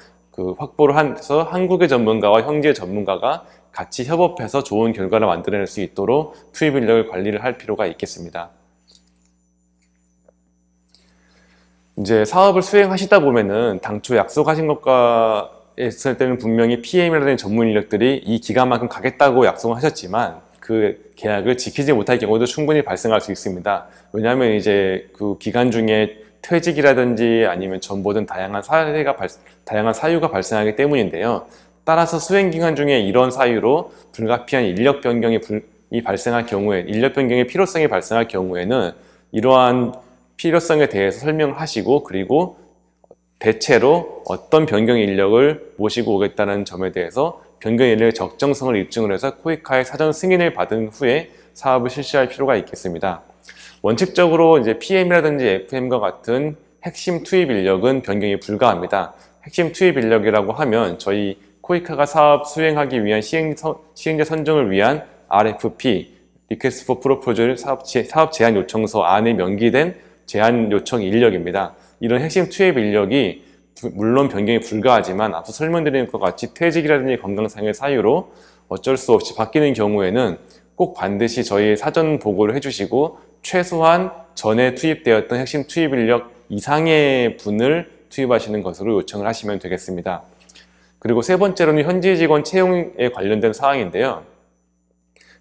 확보를 해서 한국의 전문가와 현지의 전문가가 같이 협업해서 좋은 결과를 만들어낼 수 있도록 투입 인력을 관리를 할 필요가 있겠습니다. 이제 사업을 수행하시다 보면은 당초 약속하신 것과 했을 때는 분명히 PM이라는 전문 인력들이 이 기간만큼 가겠다고 약속을 하셨지만 그 계약을 지키지 못할 경우도 충분히 발생할 수 있습니다. 왜냐하면 이제 그 기간 중에 퇴직이라든지 아니면 전보 등 다양한 사유가 발생하기 때문인데요. 따라서 수행 기간 중에 이런 사유로 불가피한 인력 변경의 필요성이 발생할 경우에는 이러한 필요성에 대해서 설명하시고 그리고 대체로 어떤 변경 인력을 모시고 오겠다는 점에 대해서 변경 인력의 적정성을 입증을 해서 코이카의 사전 승인을 받은 후에 사업을 실시할 필요가 있겠습니다. 원칙적으로 이제 PM이라든지 FM과 같은 핵심 투입 인력은 변경이 불가합니다. 핵심 투입 인력이라고 하면 저희 코이카가 사업 수행하기 위한 시행자 선정을 위한 RFP, Request for Proposal 사업 제안 요청서 안에 명기된 제안 요청 인력입니다. 이런 핵심 투입 인력이 물론 변경이 불가하지만 앞서 설명드린 것 같이 퇴직이라든지 건강상의 사유로 어쩔 수 없이 바뀌는 경우에는 꼭 반드시 저희 사전 보고를 해주시고 최소한 전에 투입되었던 핵심 투입 인력 이상의 분을 투입하시는 것으로 요청을 하시면 되겠습니다. 그리고 세 번째로는 현지 직원 채용에 관련된 사항인데요.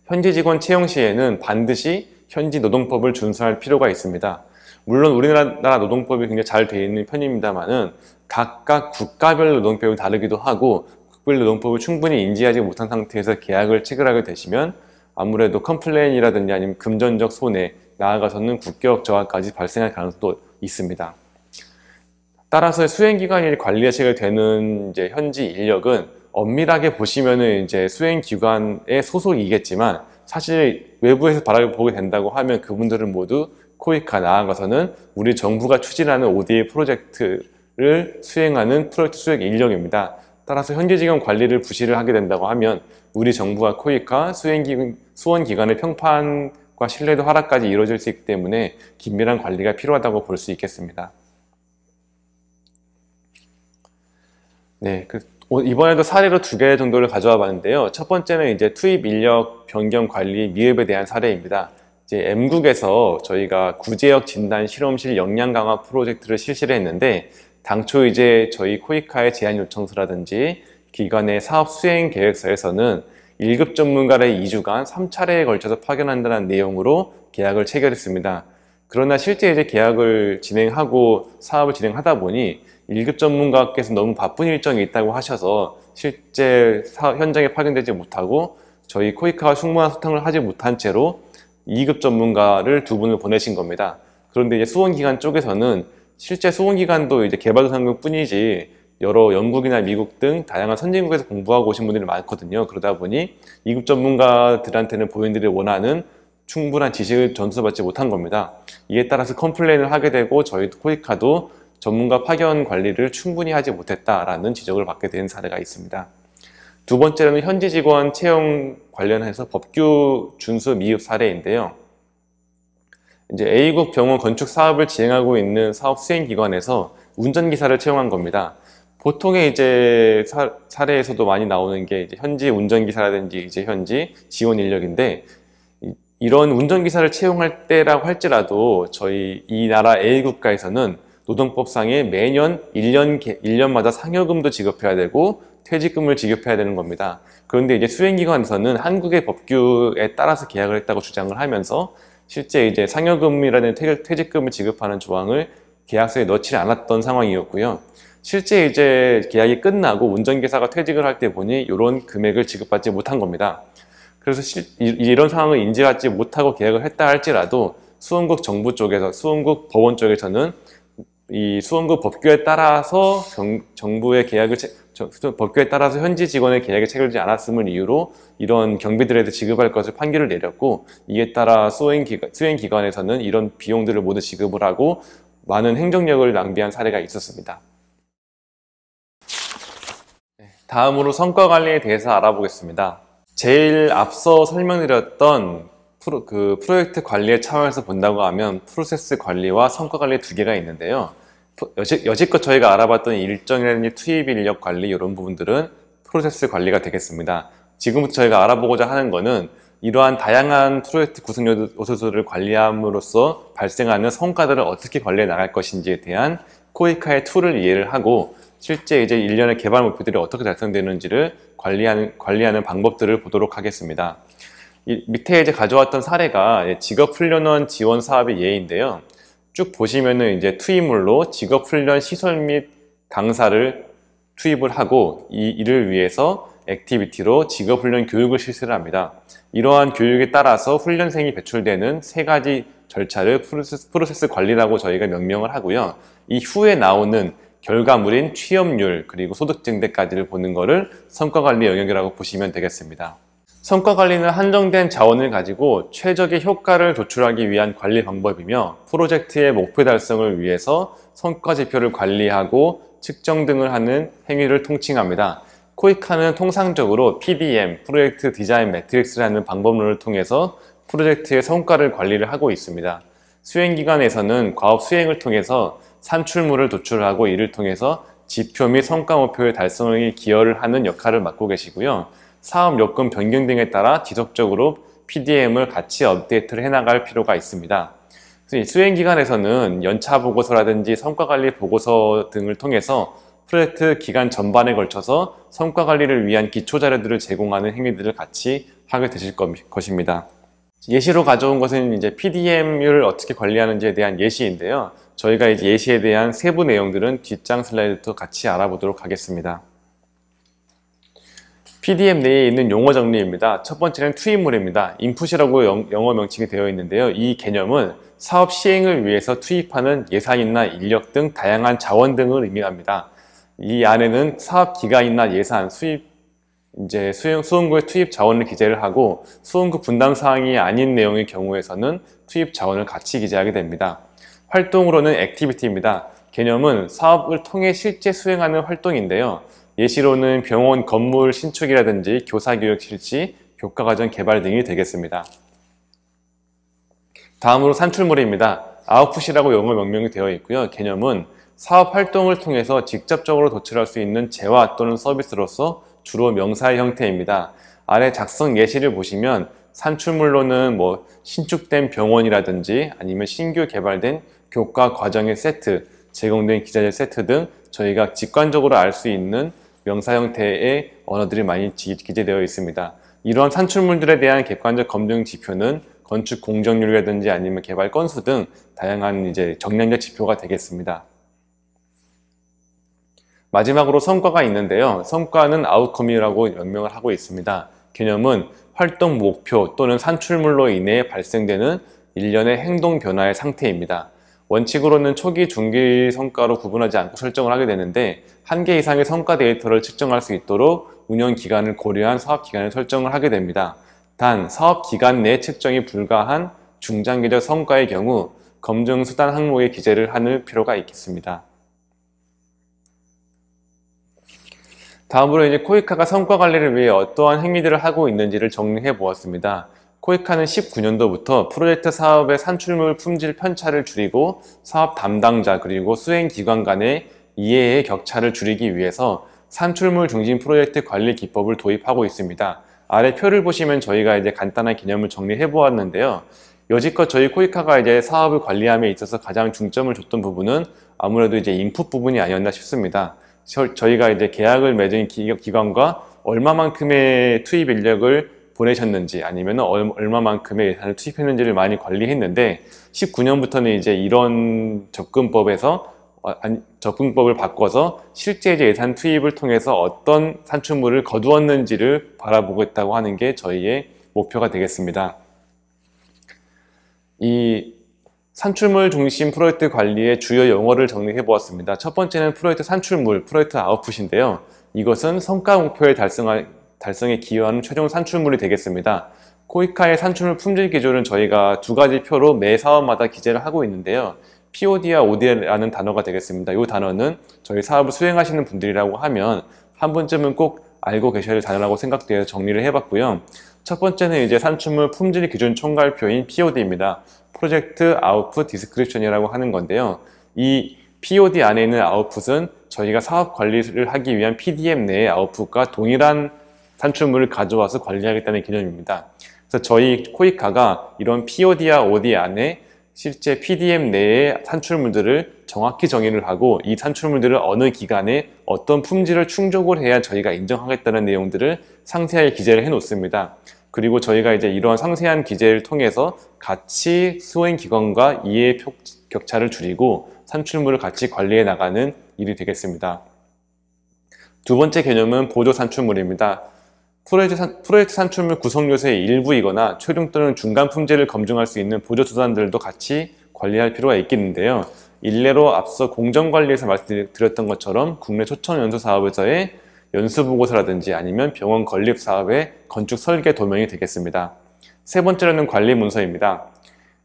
현지 직원 채용 시에는 반드시 현지 노동법을 준수할 필요가 있습니다. 물론 우리나라 노동법이 굉장히 잘 되어 있는 편입니다만은 각각 국가별 노동법이 다르기도 하고 국별 노동법을 충분히 인지하지 못한 상태에서 계약을 체결하게 되시면 아무래도 컴플레인이라든지 아니면 금전적 손해, 나아가서는 국격 저하까지 발생할 가능성도 있습니다. 따라서 수행기관이 관리하시게 되는 현지 인력은 엄밀하게 보시면은 수행기관의 소속이겠지만 사실 외부에서 바라보게 된다고 하면 그분들은 모두 코이카, 나아가서는 우리 정부가 추진하는 ODA 프로젝트를 수행하는 프로젝트 수행 인력입니다. 따라서 현지 직원 관리를 부실을 하게 된다고 하면 우리 정부와 코이카, 수원기관의 평판과 신뢰도 하락까지 이루어질 수 있기 때문에 긴밀한 관리가 필요하다고 볼 수 있겠습니다. 네, 이번에도 사례로 2개 정도를 가져와 봤는데요. 첫 번째는 투입 인력 변경 관리 미흡에 대한 사례입니다. M국에서 저희가 구제역 진단 실험실 역량 강화 프로젝트를 실시를 했는데 당초 저희 코이카의 제안 요청서라든지 기관의 사업 수행 계획서에서는 1급 전문가를 2주간 3차례에 걸쳐서 파견한다는 내용으로 계약을 체결했습니다. 그러나 실제 계약을 진행하고 사업을 진행하다 보니 1급 전문가께서 너무 바쁜 일정이 있다고 하셔서 실제 현장에 파견되지 못하고 저희 코이카와 충분한 소통을 하지 못한 채로 2급 전문가를 2분을 보내신 겁니다. 그런데 수원기관 쪽에서는 실제 수원기관도 개발도상국 뿐이지 여러 영국이나 미국 등 다양한 선진국에서 공부하고 오신 분들이 많거든요. 그러다 보니 2급 전문가들한테는 본인들이 원하는 충분한 지식을 전수받지 못한 겁니다. 이에 따라서 컴플레인을 하게 되고 저희 코이카도 전문가 파견 관리를 충분히 하지 못했다라는 지적을 받게 된 사례가 있습니다. 두 번째로는 현지 직원 채용 관련해서 법규 준수 미흡 사례인데요. A국 병원 건축 사업을 진행하고 있는 사업 수행기관에서 운전기사를 채용한 겁니다. 보통의 사례에서도 많이 나오는 게 현지 운전기사라든지 현지 지원 인력인데 이런 운전기사를 채용할 때라고 할지라도 저희 이 나라 A국가에서는 노동법상에 매년 1년마다 상여금도 지급해야 되고 퇴직금을 지급해야 되는 겁니다. 그런데 수행기관에서는 한국의 법규에 따라서 계약을 했다고 주장을 하면서 실제 상여금이라는 퇴직금을 지급하는 조항을 계약서에 넣지 않았던 상황이었고요. 실제 계약이 끝나고 운전기사가 퇴직을 할 때 보니 이런 금액을 지급받지 못한 겁니다. 그래서 이런 상황을 인지하지 못하고 계약을 했다 할지라도 수원국 정부 쪽에서, 수원국 법원 쪽에서는 이 수원국 법규에 따라서 정부의 법규에 따라서 현지 직원의 계약이 체결되지 않았음을 이유로 이런 경비들에도 지급할 것을 판결을 내렸고, 이에 따라 수행기관에서는 이런 비용들을 모두 지급을 하고 많은 행정력을 낭비한 사례가 있었습니다. 다음으로 성과관리에 대해서 알아보겠습니다. 제일 앞서 설명드렸던 프로젝트 관리의 차원에서 본다고 하면 프로세스 관리와 성과 관리 2개가 있는데요. 여지껏 저희가 알아봤던 일정이라든지 투입 인력 관리 이런 부분들은 프로세스 관리가 되겠습니다. 지금부터 저희가 알아보고자 하는 것은 이러한 다양한 프로젝트 구성 요소들을 관리함으로써 발생하는 성과들을 어떻게 관리해 나갈 것인지에 대한 코이카의 툴을 이해를 하고 실제 일련의 개발 목표들이 어떻게 달성되는지를 관리하는 방법들을 보도록 하겠습니다. 밑에 가져왔던 사례가 직업훈련원 지원 사업의 예인데요. 쭉 보시면은 투입물로 직업훈련 시설 및 강사를 투입을 하고 이를 위해서 액티비티로 직업훈련 교육을 실시를 합니다. 이러한 교육에 따라서 훈련생이 배출되는 3가지 절차를 프로세스 관리라고 저희가 명명을 하고요. 이 후에 나오는 결과물인 취업률 그리고 소득 증대까지를 보는 것을 성과관리 영역이라고 보시면 되겠습니다. 성과관리는 한정된 자원을 가지고 최적의 효과를 도출하기 위한 관리 방법이며 프로젝트의 목표 달성을 위해서 성과지표를 관리하고 측정 등을 하는 행위를 통칭합니다. 코이카는 통상적으로 PDM, 프로젝트 디자인 매트릭스라는 방법론을 통해서 프로젝트의 성과를 관리를 하고 있습니다. 수행기관에서는 과업 수행을 통해서 산출물을 도출하고 이를 통해서 지표 및 성과 목표의 달성에 기여를 하는 역할을 맡고 계시고요. 사업 여건 변경 등에 따라 지속적으로 PDM을 같이 업데이트를 해나갈 필요가 있습니다. 그래서 이 수행기간에서는 연차 보고서라든지 성과관리 보고서 등을 통해서 프로젝트 기간 전반에 걸쳐서 성과관리를 위한 기초자료들을 제공하는 행위들을 같이 하게 되실 것입니다. 예시로 가져온 것은 이제 PDM을 어떻게 관리하는지에 대한 예시인데요. 저희가 이제 예시에 대한 세부 내용들은 뒷장 슬라이드부터 같이 알아보도록 하겠습니다. PDM 내에 있는 용어 정리입니다. 첫 번째는 투입물입니다. 인풋이라고 영어 명칭이 되어 있는데요. 이 개념은 사업 시행을 위해서 투입하는 예산이나 인력 등 다양한 자원 등을 의미합니다. 이 안에는 사업 기간이나 예산, 수험구의 투입 자원을 기재를 하고 수험구 분담 사항이 아닌 내용의 경우에서는 투입 자원을 같이 기재하게 됩니다. 활동으로는 액티비티입니다. 개념은 사업을 통해 실제 수행하는 활동인데요. 예시로는 병원 건물 신축이라든지 교사교육 실시, 교과과정 개발 등이 되겠습니다. 다음으로 산출물입니다. 아웃풋이라고 영어 명명이 되어 있고요. 개념은 사업 활동을 통해서 직접적으로 도출할 수 있는 재화 또는 서비스로서 주로 명사의 형태입니다. 아래 작성 예시를 보시면 산출물로는 신축된 병원이라든지 아니면 신규 개발된 교과 과정의 세트, 제공된 기자재 세트 등 저희가 직관적으로 알 수 있는 명사 형태의 언어들이 많이 기재되어 있습니다. 이러한 산출물들에 대한 객관적 검증 지표는 건축 공정률이라든지 아니면 개발 건수 등 다양한 정량적 지표가 되겠습니다. 마지막으로 성과가 있는데요. 성과는 아웃컴이라고 명명을 하고 있습니다. 개념은 활동 목표 또는 산출물로 인해 발생되는 일련의 행동 변화의 상태입니다. 원칙으로는 초기, 중기 성과로 구분하지 않고 설정을 하게 되는데 1개 이상의 성과 데이터를 측정할 수 있도록 운영 기간을 고려한 사업 기간을 설정을 하게 됩니다. 단, 사업 기간 내 측정이 불가한 중장기적 성과의 경우 검증 수단 항목에 기재를 하는 필요가 있겠습니다. 다음으로 코이카가 성과 관리를 위해 어떠한 행위들을 하고 있는지를 정리해 보았습니다. 코이카는 19년도부터 프로젝트 사업의 산출물 품질 편차를 줄이고 사업 담당자 그리고 수행기관 간의 이해의 격차를 줄이기 위해서 산출물 중심 프로젝트 관리 기법을 도입하고 있습니다. 아래 표를 보시면 저희가 간단한 개념을 정리해 보았는데요. 여지껏 저희 코이카가 사업을 관리함에 있어서 가장 중점을 줬던 부분은 아무래도 인풋 부분이 아니었나 싶습니다. 저희가 계약을 맺은 기관과 얼마만큼의 투입 인력을 보내셨는지 아니면 얼마만큼의 예산을 투입했는지를 많이 관리했는데 19년부터는 이런 접근법을 바꿔서 실제 예산 투입을 통해서 어떤 산출물을 거두었는지를 바라보겠다고 하는 게 저희의 목표가 되겠습니다. 이 산출물 중심 프로젝트 관리의 주요 용어를 정리해 보았습니다. 첫 번째는 프로젝트 산출물, 프로젝트 아웃풋인데요. 이것은 성과 목표의 달성에 기여하는 최종 산출물이 되겠습니다. 코이카의 산출물 품질 기준은 저희가 두 가지 표로 매 사업마다 기재를 하고 있는데요. POD와 OD라는 단어가 되겠습니다. 이 단어는 저희 사업을 수행하시는 분들이라고 하면 한 번쯤은 꼭 알고 계셔야 할 단어라고 생각되어서 정리를 해봤고요. 첫 번째는 산출물 품질 기준 총괄표인 POD입니다. 프로젝트 아웃풋 디스크립션이라고 하는 건데요. 이 POD 안에 있는 아웃풋은 저희가 사업 관리를 하기 위한 PDM 내의 아웃풋과 동일한 산출물을 가져와서 관리하겠다는 개념입니다. 그래서 저희 코이카가 이런 POD와 OD 안에 실제 PDM 내의 산출물들을 정확히 정의를 하고 이 산출물들을 어느 기간에 어떤 품질을 충족을 해야 저희가 인정하겠다는 내용들을 상세하게 기재를 해 놓습니다. 그리고 저희가 이러한 상세한 기재를 통해서 같이 수행기관과 이해 격차를 줄이고 산출물을 같이 관리해 나가는 일이 되겠습니다. 두 번째 개념은 보조 산출물입니다. 프로젝트 산출물 구성 요소의 일부이거나 최종 또는 중간 품질을 검증할 수 있는 보조 수단들도 같이 관리할 필요가 있겠는데요. 일례로 앞서 공정관리에서 말씀드렸던 것처럼 국내 초청 연수 사업에서의 연수보고서라든지 아니면 병원 건립 사업의 건축 설계 도면이 되겠습니다. 세 번째로는 관리 문서입니다.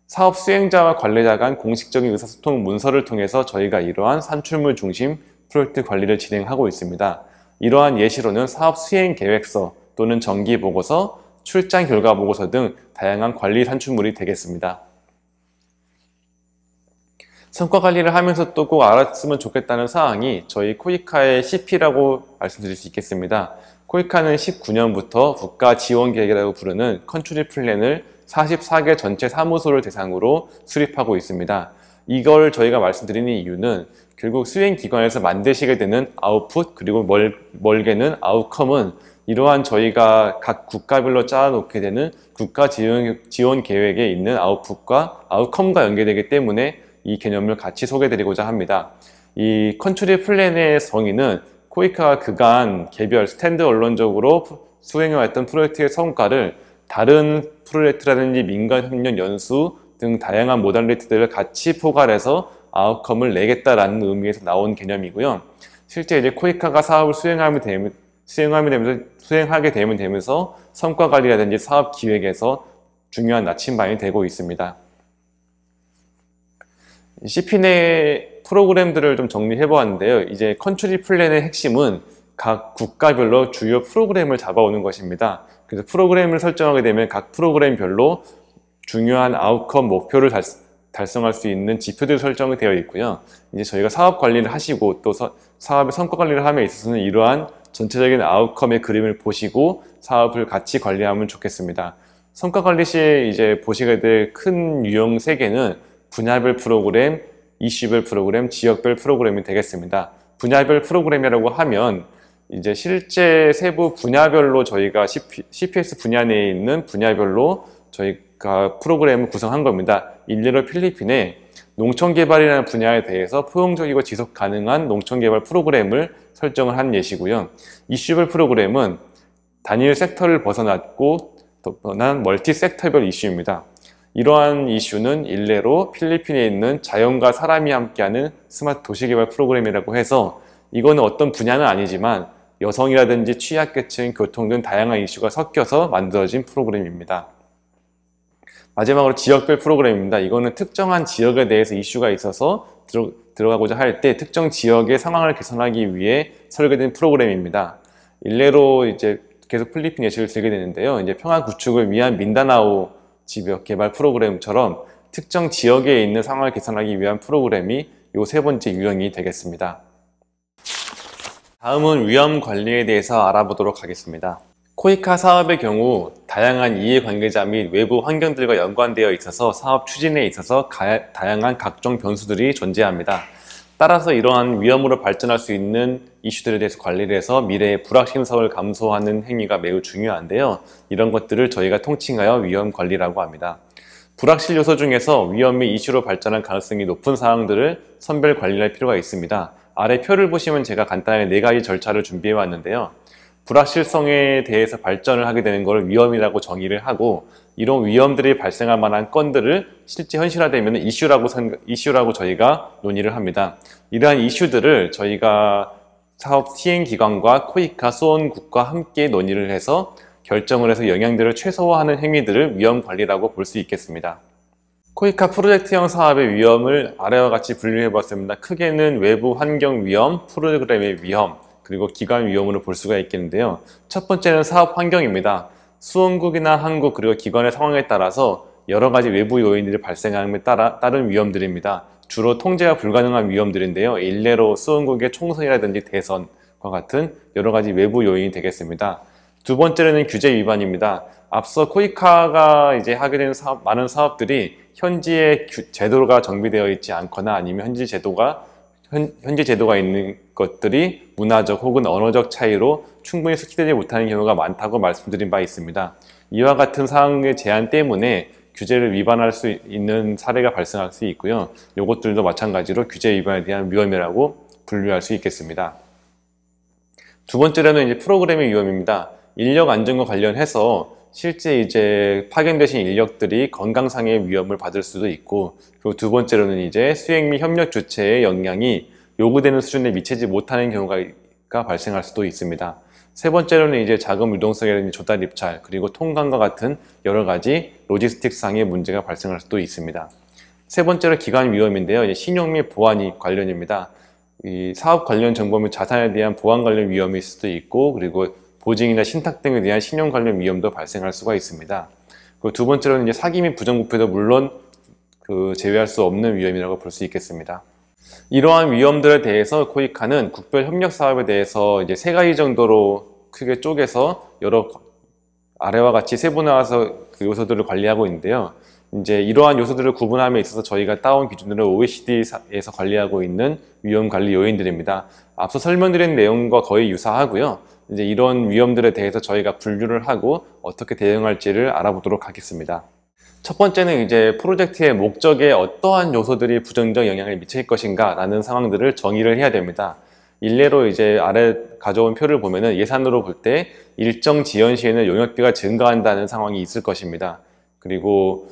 사업 수행자와 관리자 간 공식적인 의사소통 문서를 통해서 저희가 이러한 산출물 중심 프로젝트 관리를 진행하고 있습니다. 이러한 예시로는 사업 수행 계획서 또는 정기 보고서, 출장 결과 보고서 등 다양한 관리 산출물이 되겠습니다. 성과 관리를 하면서 또 꼭 알았으면 좋겠다는 사항이 저희 코이카의 CP라고 말씀드릴 수 있겠습니다. 코이카는 19년부터 국가 지원 계획이라고 부르는 컨트리 플랜을 44개 전체 사무소를 대상으로 수립하고 있습니다. 이걸 저희가 말씀드리는 이유는 결국 수행기관에서 만드시게 되는 아웃풋 그리고 멀게는 아웃컴은 이러한 저희가 각 국가별로 짜놓게 되는 국가 지원 계획에 있는 아웃풋과 아웃컴과 연계되기 때문에 이 개념을 같이 소개드리고자 합니다. 이 컨트리 플랜의 정의는 코이카가 그간 개별 스탠드 언론적으로 수행해왔던 프로젝트의 성과를 다른 프로젝트라든지 민간협력 연수 등 다양한 모달리티들을 같이 포괄해서 아웃컴을 내겠다라는 의미에서 나온 개념이고요. 실제 이제 코이카가 사업을 수행하게 되면서 성과 관리라든지 사업 기획에서 중요한 나침반이 되고 있습니다. CP 내 프로그램들을 좀 정리해 보았는데요. 이제 컨트리 플랜의 핵심은 각 국가별로 주요 프로그램을 잡아오는 것입니다. 그래서 프로그램을 설정하게 되면 각 프로그램별로 중요한 아웃컴 목표를 달성할 수 있는 지표들이 설정이 되어 있고요. 이제 저희가 사업 관리를 하시고 또 사업의 성과 관리를 함에 있어서는 이러한 전체적인 아웃컴의 그림을 보시고 사업을 같이 관리하면 좋겠습니다. 성과 관리 시에 이제 보시게 될 큰 유형 3개는 분야별 프로그램, 이슈별 프로그램, 지역별 프로그램이 되겠습니다. 분야별 프로그램이라고 하면 이제 실제 세부 분야별로 저희가 CPS 분야 내에 있는 분야별로 저희가 프로그램을 구성한 겁니다. 일례로 필리핀에 농촌개발이라는 분야에 대해서 포용적이고 지속 가능한 농촌개발 프로그램을 설정을 한 예시고요. 이슈별 프로그램은 단일 섹터를 벗어났고 떠난 멀티 섹터별 이슈입니다. 이러한 이슈는 일례로 필리핀에 있는 자연과 사람이 함께하는 스마트 도시개발 프로그램이라고 해서 이거는 어떤 분야는 아니지만 여성이라든지 취약계층, 교통 등 다양한 이슈가 섞여서 만들어진 프로그램입니다. 마지막으로 지역별 프로그램입니다. 이거는 특정한 지역에 대해서 이슈가 있어서 들어가고자 할 때 특정 지역의 상황을 개선하기 위해 설계된 프로그램입니다. 일례로 이제 계속 필리핀 예시를 들게 되는데요. 이제 평화 구축을 위한 민다나오 지역 개발 프로그램처럼 특정 지역에 있는 상황을 개선하기 위한 프로그램이 이 3번째 유형이 되겠습니다. 다음은 위험 관리에 대해서 알아보도록 하겠습니다. 코이카 사업의 경우 다양한 이해관계자 및 외부 환경들과 연관되어 있어서 사업 추진에 있어서 다양한 각종 변수들이 존재합니다. 따라서 이러한 위험으로 발전할 수 있는 이슈들에 대해서 관리를 해서 미래의 불확실성을 감소하는 행위가 매우 중요한데요. 이런 것들을 저희가 통칭하여 위험 관리라고 합니다. 불확실 요소 중에서 위험이 이슈로 발전할 가능성이 높은 사항들을 선별 관리할 필요가 있습니다. 아래 표를 보시면 제가 간단하게 4가지 절차를 준비해 왔는데요. 불확실성에 대해서 발전을 하게 되는 것을 위험이라고 정의를 하고 이런 위험들이 발생할 만한 건들을 실제 현실화되면 이슈라고 저희가 논의를 합니다. 이러한 이슈들을 저희가 사업 시행기관과 코이카 수원국과 함께 논의를 해서 결정을 해서 영향들을 최소화하는 행위들을 위험관리라고 볼 수 있겠습니다. 코이카 프로젝트형 사업의 위험을 아래와 같이 분류해 봤습니다. 크게는 외부 환경 위험, 프로그램의 위험, 그리고 기관 위험으로 볼 수가 있겠는데요. 첫 번째는 사업 환경입니다. 수원국이나 한국 그리고 기관의 상황에 따라서 여러 가지 외부 요인들이 발생함에 따른 위험들입니다. 주로 통제가 불가능한 위험들인데요. 일례로 수원국의 총선이라든지 대선과 같은 여러 가지 외부 요인이 되겠습니다. 두 번째는 규제 위반입니다. 앞서 코이카가 이제 하게 되는 많은 사업들이 현지의 제도가 정비되어 있지 않거나 아니면 현지 제도가 있는 것들이 문화적 혹은 언어적 차이로 충분히 스키되지 못하는 경우가 많다고 말씀드린 바 있습니다. 이와 같은 사항의 제한 때문에 규제를 위반할 수 있는 사례가 발생할 수 있고요. 이것들도 마찬가지로 규제 위반에 대한 위험이라고 분류할 수 있겠습니다. 두 번째로는 이제 프로그램의 위험입니다. 인력 안전과 관련해서 실제 이제 파견되신 인력들이 건강상의 위험을 받을 수도 있고, 그리고 두 번째로는 이제 수행 및 협력 주체의 역량이 요구되는 수준에 미치지 못하는 경우가 발생할 수도 있습니다. 세 번째로는 이제 자금 유동성이라든지 조달 입찰, 그리고 통관과 같은 여러 가지 로지스틱상의 문제가 발생할 수도 있습니다. 세 번째로 기관 위험인데요. 이제 신용 및 보안 관련입니다. 이 사업 관련 정보 및 자산에 대한 보안 관련 위험일 수도 있고, 그리고 보증이나 신탁 등에 대한 신용 관련 위험도 발생할 수가 있습니다. 그리고 두 번째로는 이제 사기 및 부정부패도 물론 제외할 수 없는 위험이라고 볼 수 있겠습니다. 이러한 위험들에 대해서 코이카는 국별 협력 사업에 대해서 이제 3가지 정도로 크게 쪼개서 여러 아래와 같이 세분화해서 그 요소들을 관리하고 있는데요. 이제 이러한 요소들을 구분함에 있어서 저희가 따온 기준으로 OECD에서 관리하고 있는 위험 관리 요인들입니다. 앞서 설명드린 내용과 거의 유사하고요. 이제 이런 위험들에 대해서 저희가 분류를 하고 어떻게 대응할지를 알아보도록 하겠습니다. 첫 번째는 이제 프로젝트의 목적에 어떠한 요소들이 부정적 영향을 미칠 것인가 라는 상황들을 정의를 해야 됩니다. 일례로 이제 아래 가져온 표를 보면은 예산으로 볼 때 일정 지연 시에는 용역비가 증가한다는 상황이 있을 것입니다. 그리고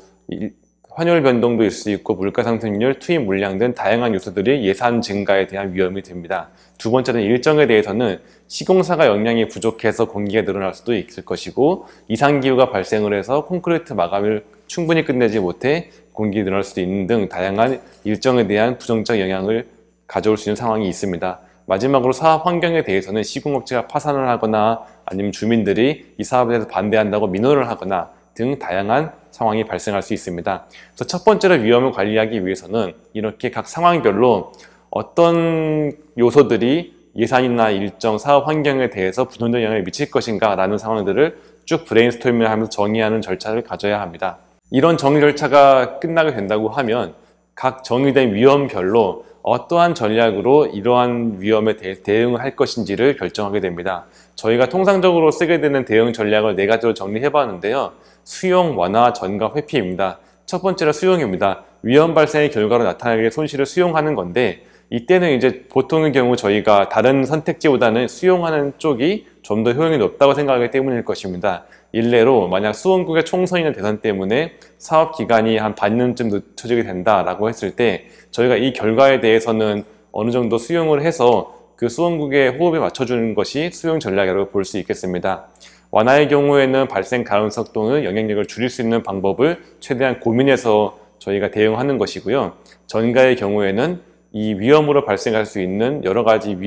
환율 변동도 있을 수 있고 물가 상승률, 투입 물량 등 다양한 요소들이 예산 증가에 대한 위험이 됩니다. 두 번째는 일정에 대해서는 시공사가 역량이 부족해서 공기가 늘어날 수도 있을 것이고 이상기후가 발생을 해서 콘크리트 마감을 충분히 끝내지 못해 공기가 늘어날 수도 있는 등 다양한 일정에 대한 부정적 영향을 가져올 수 있는 상황이 있습니다. 마지막으로 사업 환경에 대해서는 시공업체가 파산을 하거나 아니면 주민들이 이 사업에 대해서 반대한다고 민원을 하거나 등 다양한 상황이 발생할 수 있습니다. 그래서 첫 번째로 위험을 관리하기 위해서는 이렇게 각 상황별로 어떤 요소들이 예산이나 일정 사업 환경에 대해서 부정적 영향을 미칠 것인가 라는 상황들을 쭉 브레인스토밍을 하면서 정의하는 절차를 가져야 합니다. 이런 정의 절차가 끝나게 된다고 하면 각 정의된 위험별로 어떠한 전략으로 이러한 위험에 대응을 할 것인지를 결정하게 됩니다. 저희가 통상적으로 쓰게 되는 대응 전략을 4가지로 정리해 봤는데요. 수용, 완화, 전가, 회피입니다. 첫 번째로 수용입니다. 위험 발생의 결과로 나타나게 손실을 수용하는 건데 이때는 이제 보통의 경우 저희가 다른 선택지보다는 수용하는 쪽이 좀 더 효용이 높다고 생각하기 때문일 것입니다. 일례로 만약 수원구의 총선이나 대선 때문에 사업 기간이 한 반년쯤 늦춰지게 된다라고 했을 때 저희가 이 결과에 대해서는 어느 정도 수용을 해서 그 수원국의 호흡에 맞춰주는 것이 수용 전략이라고 볼 수 있겠습니다. 완화의 경우에는 발생 가능성 또는 영향력을 줄일 수 있는 방법을 최대한 고민해서 저희가 대응하는 것이고요. 전가의 경우에는 이 위험으로 발생할 수 있는 여러 가지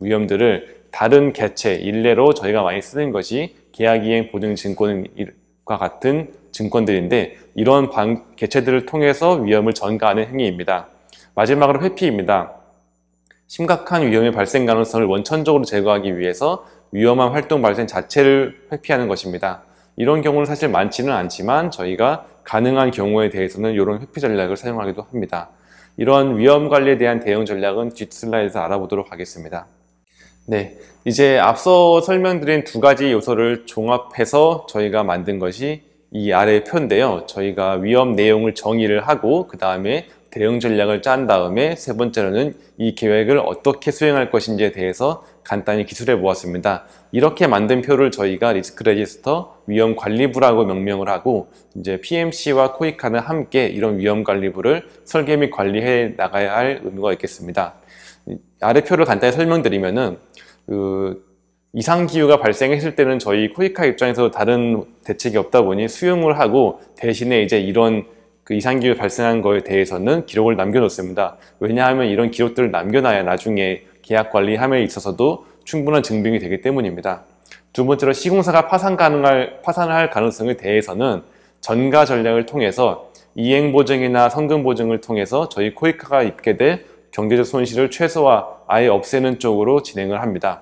위험들을 다른 개체, 일례로 저희가 많이 쓰는 것이 계약이행 보증증권과 같은 증권들인데 이런 개체들을 통해서 위험을 전가하는 행위입니다. 마지막으로 회피입니다. 심각한 위험의 발생 가능성을 원천적으로 제거하기 위해서 위험한 활동 발생 자체를 회피하는 것입니다. 이런 경우는 사실 많지는 않지만 저희가 가능한 경우에 대해서는 이런 회피 전략을 사용하기도 합니다. 이런 위험 관리에 대한 대응 전략은 뒷 슬라이드에서 알아보도록 하겠습니다. 네, 이제 앞서 설명드린 2가지 요소를 종합해서 저희가 만든 것이 이 아래 표인데요. 저희가 위험 내용을 정의를 하고 그 다음에 대응 전략을 짠 다음에 세 번째로는 이 계획을 어떻게 수행할 것인지에 대해서 간단히 기술해 보았습니다. 이렇게 만든 표를 저희가 리스크 레지스터 위험 관리부라고 명명을 하고 이제 PMC와 코이카는 함께 이런 위험 관리부를 설계 및 관리해 나가야 할 의무가 있겠습니다. 아래 표를 간단히 설명드리면은 이상기후가 발생했을 때는 저희 코이카 입장에서 다른 대책이 없다 보니 수용을 하고 대신에 이제 이런 이상기후 발생한 거에 대해서는 기록을 남겨놓습니다. 왜냐하면 이런 기록들을 남겨놔야 나중에 계약 관리함에 있어서도 충분한 증빙이 되기 때문입니다. 두 번째로 시공사가 파산을 할 가능성에 대해서는 전가 전략을 통해서 이행 보증이나 성금 보증을 통해서 저희 코이카가 입게 될 경제적 손실을 최소화, 아예 없애는 쪽으로 진행을 합니다.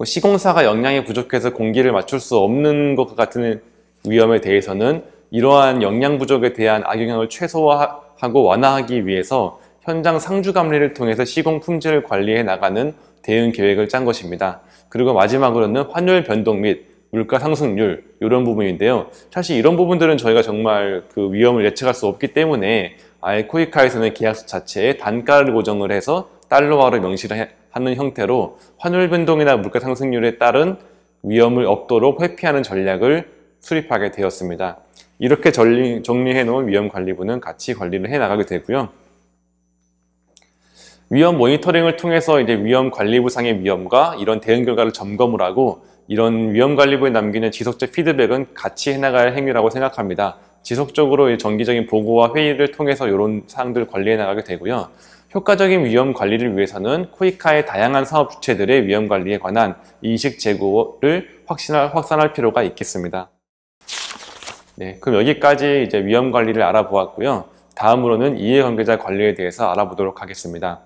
시공사가 역량이 부족해서 공기를 맞출 수 없는 것 같은 위험에 대해서는 이러한 역량 부족에 대한 악영향을 최소화하고 완화하기 위해서 현장 상주 감리를 통해서 시공 품질을 관리해 나가는 대응 계획을 짠 것입니다. 그리고 마지막으로는 환율 변동 및 물가 상승률 이런 부분인데요. 사실 이런 부분들은 저희가 정말 그 위험을 예측할 수 없기 때문에 아예 코이카에서는 계약서 자체에 단가를 고정을 해서 달러화로 명시를 하는 형태로 환율 변동이나 물가 상승률에 따른 위험을 없도록 회피하는 전략을 수립하게 되었습니다. 이렇게 정리해 놓은 위험 관리부는 같이 관리를 해 나가게 되고요. 위험 모니터링을 통해서 이제 위험 관리부상의 위험과 이런 대응 결과를 점검을 하고 이런 위험 관리부에 남기는 지속적 피드백은 같이 해나갈 행위라고 생각합니다. 지속적으로 정기적인 보고와 회의를 통해서 이런 사항들을 관리해 나가게 되고요. 효과적인 위험 관리를 위해서는 코이카의 다양한 사업 주체들의 위험 관리에 관한 인식 제고를 확산할 필요가 있겠습니다. 네, 그럼 여기까지 이제 위험 관리를 알아보았고요. 다음으로는 이해관계자 관리에 대해서 알아보도록 하겠습니다.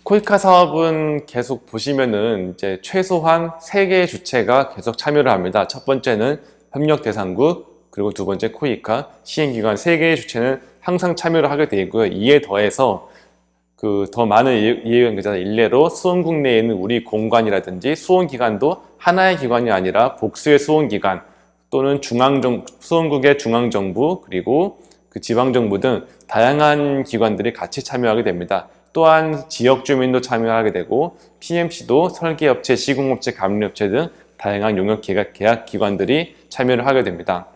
코이카 사업은 계속 보시면은 이제 최소한 3개의 주체가 계속 참여를 합니다. 첫 번째는 협력 대상국, 그리고 두 번째 코이카, 시행기관 3개의 주체는 항상 참여를 하게 되어 있고요. 이에 더해서 더 많은 이해관계자, 일례로 수원국 내에 있는 우리 공관이라든지 수원기관도 하나의 기관이 아니라 복수의 수원기관 또는 수원국의 중앙정부 그리고 그 지방정부 등 다양한 기관들이 같이 참여하게 됩니다. 또한 지역주민도 참여하게 되고 PMC도 설계업체, 시공업체, 감리업체 등 다양한 용역 계약기관들이 참여를 하게 됩니다.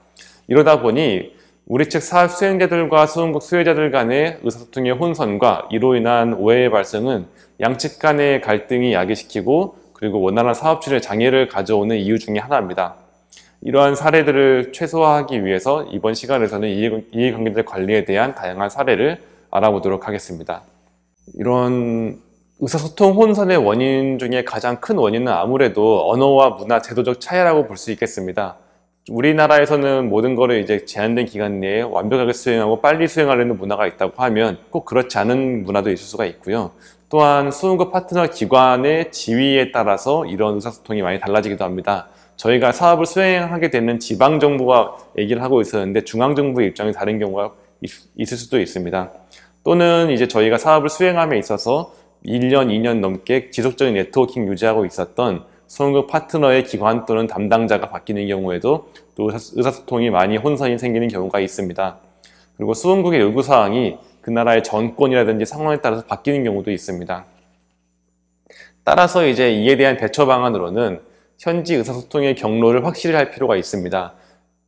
이러다 보니 우리 측 사업 수행자들과 수원국 수혜자들 간의 의사소통의 혼선과 이로 인한 오해의 발생은 양측 간의 갈등이 야기시키고 그리고 원활한 사업 추진에 장애를 가져오는 이유 중에 하나입니다. 이러한 사례들을 최소화하기 위해서 이번 시간에서는 이해관계자 관리에 대한 다양한 사례를 알아보도록 하겠습니다. 이런 의사소통 혼선의 원인 중에 가장 큰 원인은 아무래도 언어와 문화, 제도적 차이라고 볼 수 있겠습니다. 우리나라에서는 모든 거를 이제 제한된 기간 내에 완벽하게 수행하고 빨리 수행하려는 문화가 있다고 하면 꼭 그렇지 않은 문화도 있을 수가 있고요. 또한 수원국 파트너 기관의 지위에 따라서 이런 의사소통이 많이 달라지기도 합니다. 저희가 사업을 수행하게 되는 지방정부와 얘기를 하고 있었는데 중앙정부의 입장이 다른 경우가 있을 수도 있습니다. 또는 이제 저희가 사업을 수행함에 있어서 1년, 2년 넘게 지속적인 네트워킹 유지하고 있었던 수원국 파트너의 기관 또는 담당자가 바뀌는 경우에도 또 의사소통이 많이 혼선이 생기는 경우가 있습니다. 그리고 수원국의 요구사항이 그 나라의 정권이라든지 상황에 따라서 바뀌는 경우도 있습니다. 따라서 이제 이에 대한 대처 방안으로는 현지 의사소통의 경로를 확실히 할 필요가 있습니다.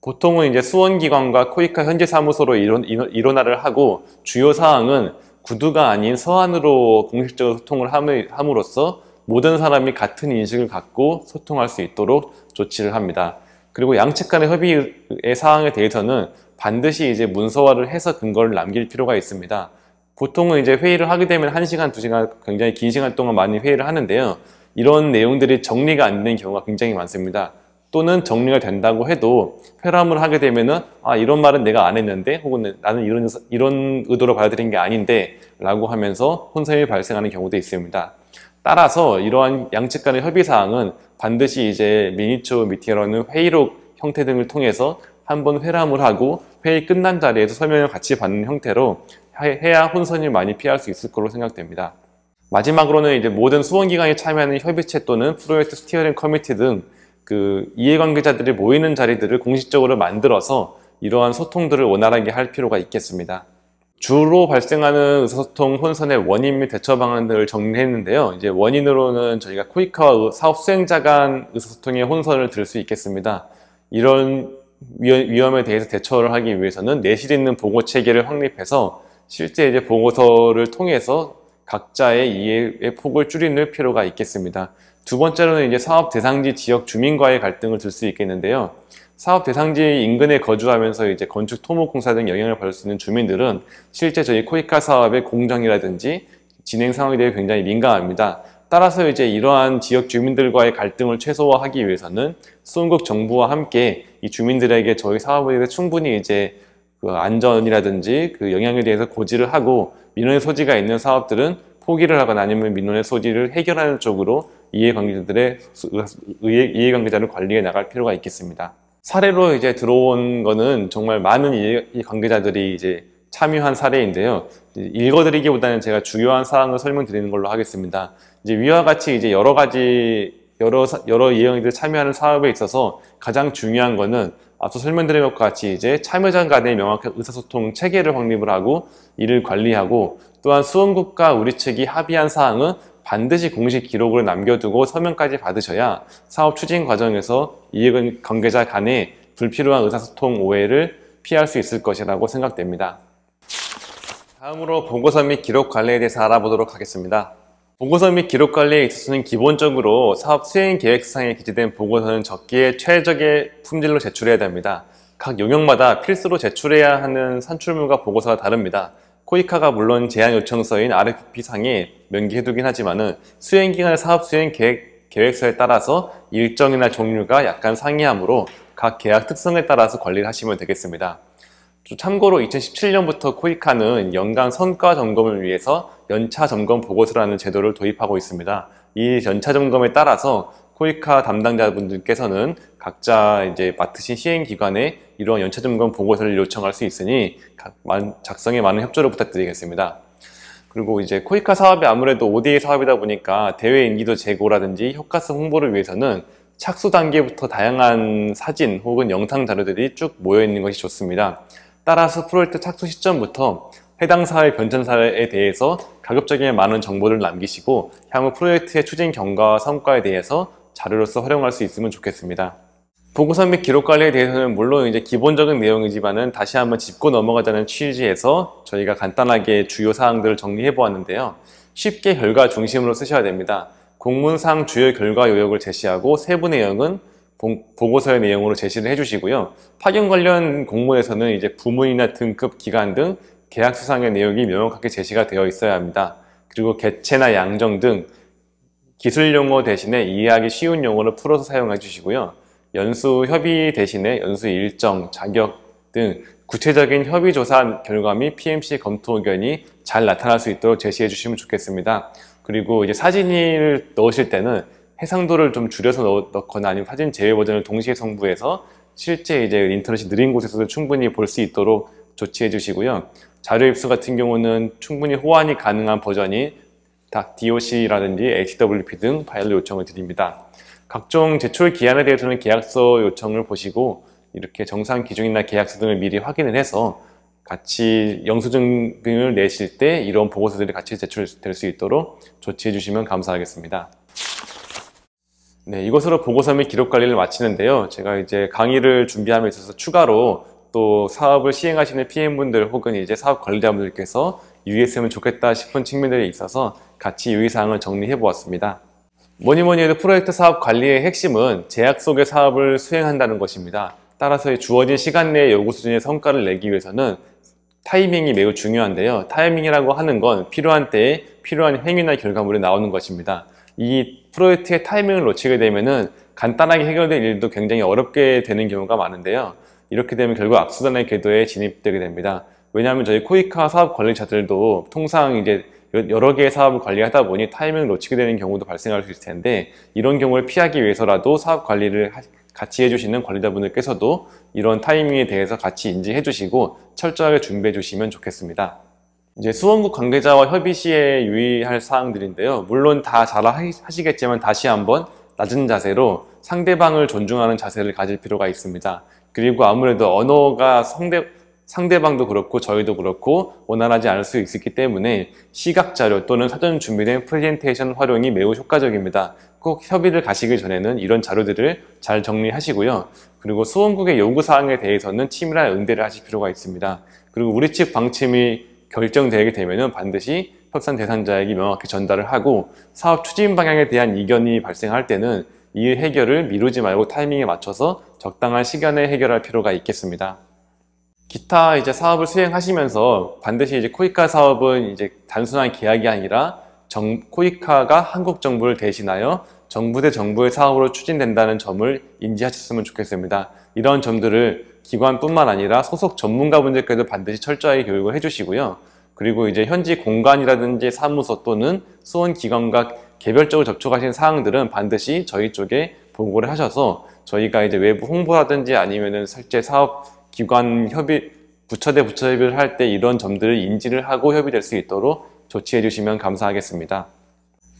보통은 이제 수원기관과 코이카 현지 사무소로 일원화를 하고 주요 사항은 구두가 아닌 서한으로 공식적으로 소통을 함으로써 모든 사람이 같은 인식을 갖고 소통할 수 있도록 조치를 합니다. 그리고 양측 간의 협의의 사항에 대해서는 반드시 이제 문서화를 해서 근거를 남길 필요가 있습니다. 보통은 이제 회의를 하게 되면 1시간, 2시간 굉장히 긴 시간 동안 많이 회의를 하는데요. 이런 내용들이 정리가 안 되는 경우가 굉장히 많습니다. 또는 정리가 된다고 해도 회람을 하게 되면은 이런 말은 내가 안 했는데 혹은 나는 이런 의도로 받아들인 게 아닌데 라고 하면서 혼선이 발생하는 경우도 있습니다. 따라서 이러한 양측 간의 협의사항은 반드시 이제 미니처 미팅이라는 회의록 형태 등을 통해서 한번 회람을 하고 회의 끝난 자리에서 설명을 같이 받는 형태로 해야 혼선이 많이 피할 수 있을 거로 생각됩니다. 마지막으로는 이제 모든 수원기관이 참여하는 협의체 또는 프로젝트 스티어링 커미티 등 이해관계자들이 모이는 자리들을 공식적으로 만들어서 이러한 소통들을 원활하게 할 필요가 있겠습니다. 주로 발생하는 의사소통 혼선의 원인 및 대처 방안들을 정리했는데요. 이제 원인으로는 저희가 코이카와 사업 수행자 간 의사소통의 혼선을 들 수 있겠습니다. 이런 위험에 대해서 대처를 하기 위해서는 내실 있는 보고 체계를 확립해서 실제 이제 보고서를 통해서 각자의 이해의 폭을 줄이는 필요가 있겠습니다. 두 번째로는 이제 사업 대상지 지역 주민과의 갈등을 들 수 있겠는데요. 사업 대상지 인근에 거주하면서 이제 건축 토목공사 등 영향을 받을 수 있는 주민들은 실제 저희 코이카 사업의 공정이라든지 진행 상황에 대해 굉장히 민감합니다. 따라서 이제 이러한 지역 주민들과의 갈등을 최소화하기 위해서는 수원국 정부와 함께 이 주민들에게 저희 사업에 대해서 충분히 이제 안전이라든지 영향에 대해서 고지를 하고 민원의 소지가 있는 사업들은 포기를 하거나 아니면 민원의 소지를 해결하는 쪽으로 이해관계자를 관리해 나갈 필요가 있겠습니다. 사례로 이제 들어온 거는 정말 많은 이해관계자들이 이제 참여한 사례인데요. 읽어드리기보다는 제가 주요한 사항을 설명드리는 걸로 하겠습니다. 이제 위와 같이 이제 여러 이해관계자들이 참여하는 사업에 있어서 가장 중요한 거는 앞서 설명드린 것과 같이 이제 참여자 간의 명확한 의사소통 체계를 확립을 하고 이를 관리하고 또한 수원국과 우리 측이 합의한 사항은 반드시 공식 기록을 남겨두고 서명까지 받으셔야 사업 추진 과정에서 이해관계자 간의 불필요한 의사소통 오해를 피할 수 있을 것이라고 생각됩니다. 다음으로 보고서 및 기록 관리에 대해서 알아보도록 하겠습니다. 보고서 및 기록 관리에 있어서는 기본적으로 사업 수행 계획서상에 기재된 보고서는 적기에 최적의 품질로 제출해야 됩니다. 각 용역마다 필수로 제출해야 하는 산출물과 보고서가 다릅니다. 코이카가 물론 제안 요청서인 RFP상에 명기해두긴 하지만은 수행기간의 사업 수행 계획서에 따라서 일정이나 종류가 약간 상이하므로 각 계약 특성에 따라서 관리를 하시면 되겠습니다. 참고로 2017년부터 코이카는 연간 성과 점검을 위해서 연차 점검 보고서라는 제도를 도입하고 있습니다. 이 연차 점검에 따라서 코이카 담당자분들께서는 각자 이제 맡으신 시행기관에 이러한 연차 점검 보고서를 요청할 수 있으니 작성에 많은 협조를 부탁드리겠습니다. 그리고 이제 코이카 사업이 아무래도 ODA 사업이다 보니까 대외 인지도 제고라든지 효과성 홍보를 위해서는 착수 단계부터 다양한 사진 혹은 영상 자료들이 쭉 모여 있는 것이 좋습니다. 따라서 프로젝트 착수 시점부터 해당 사업의 변천사에 대해서 가급적이면 많은 정보를 남기시고 향후 프로젝트의 추진 경과와 성과에 대해서 자료로서 활용할 수 있으면 좋겠습니다. 보고서 및 기록 관리에 대해서는 물론 이제 기본적인 내용이지만은 다시 한번 짚고 넘어가자는 취지에서 저희가 간단하게 주요 사항들을 정리해 보았는데요. 쉽게 결과 중심으로 쓰셔야 됩니다. 공문상 주요 결과 요약을 제시하고 세부 내용은 보고서의 내용으로 제시를 해주시고요. 파견 관련 공문에서는 이제 부문이나 등급, 기간 등 계약 수상의 내용이 명확하게 제시가 되어 있어야 합니다. 그리고 개체나 양정 등 기술 용어 대신에 이해하기 쉬운 용어를 풀어서 사용해 주시고요. 연수 협의 대신에 연수 일정, 자격 등 구체적인 협의 조사 결과 및 PMC 검토 의견이 잘 나타날 수 있도록 제시해 주시면 좋겠습니다. 그리고 이제 사진을 넣으실 때는 해상도를 좀 줄여서 넣거나 아니면 사진 제외 버전을 동시에 송부해서 실제 이제 인터넷이 느린 곳에서도 충분히 볼 수 있도록 조치해 주시고요. 자료 입수 같은 경우는 충분히 호환이 가능한 버전이 DOC라든지 HWP 등 파일로 요청을 드립니다. 각종 제출 기한에 대해서는 계약서 요청을 보시고 이렇게 정상 기준이나 계약서 등을 미리 확인을 해서 같이 영수증을 내실 때 이런 보고서들이 같이 제출될 수 있도록 조치해 주시면 감사하겠습니다. 네, 이것으로 보고서 및 기록 관리를 마치는데요. 제가 이제 강의를 준비함에 있어서 추가로 또 사업을 시행하시는 PM분들 혹은 이제 사업 관리자분들께서 유의했으면 좋겠다 싶은 측면들이 있어서 같이 유의사항을 정리해 보았습니다. 뭐니 해도 프로젝트 사업 관리의 핵심은 제약 속의 사업을 수행한다는 것입니다. 따라서 주어진 시간 내에 요구 수준의 성과를 내기 위해서는 타이밍이 매우 중요한데요. 타이밍이라고 하는 건 필요한 때에 필요한 행위나 결과물이 나오는 것입니다. 이 프로젝트의 타이밍을 놓치게 되면은 간단하게 해결될 일도 굉장히 어렵게 되는 경우가 많은데요. 이렇게 되면 결국 악순환의 궤도에 진입되게 됩니다. 왜냐하면 저희 코이카 사업 관리자들도 통상 이제 여러 개의 사업을 관리하다 보니 타이밍을 놓치게 되는 경우도 발생할 수 있을 텐데 이런 경우를 피하기 위해서라도 사업 관리를 같이 해주시는 관리자분들께서도 이런 타이밍에 대해서 같이 인지해 주시고 철저하게 준비해 주시면 좋겠습니다. 이제 수원국 관계자와 협의 시에 유의할 사항들인데요. 물론 다 잘 하시겠지만 다시 한번 낮은 자세로 상대방을 존중하는 자세를 가질 필요가 있습니다. 그리고 아무래도 언어가 상대방도 그렇고 저희도 그렇고 원활하지 않을 수 있기 때문에 시각자료 또는 사전 준비된 프레젠테이션 활용이 매우 효과적입니다. 꼭 협의를 가시기 전에는 이런 자료들을 잘 정리하시고요. 그리고 수원국의 요구사항에 대해서는 치밀한 응대를 하실 필요가 있습니다. 그리고 우리 측 방침이 결정되게 되면 반드시 협상 대상자에게 명확히 전달을 하고 사업 추진 방향에 대한 이견이 발생할 때는 이 해결을 미루지 말고 타이밍에 맞춰서 적당한 시간에 해결할 필요가 있겠습니다. 기타 이제 사업을 수행하시면서 반드시 이제 코이카 사업은 이제 단순한 계약이 아니라 코이카가 한국 정부를 대신하여 정부 대 정부의 사업으로 추진된다는 점을 인지하셨으면 좋겠습니다. 이런 점들을 기관뿐만 아니라 소속 전문가분들께도 반드시 철저하게 교육을 해주시고요. 그리고 이제 현지 공간이라든지 사무소 또는 수원기관과 개별적으로 접촉하신 사항들은 반드시 저희 쪽에 보고를 하셔서 저희가 이제 외부 홍보라든지 아니면은 실제 사업 기관 협의, 부처 대 부처 협의를 할 때 이런 점들을 인지를 하고 협의될 수 있도록 조치해 주시면 감사하겠습니다.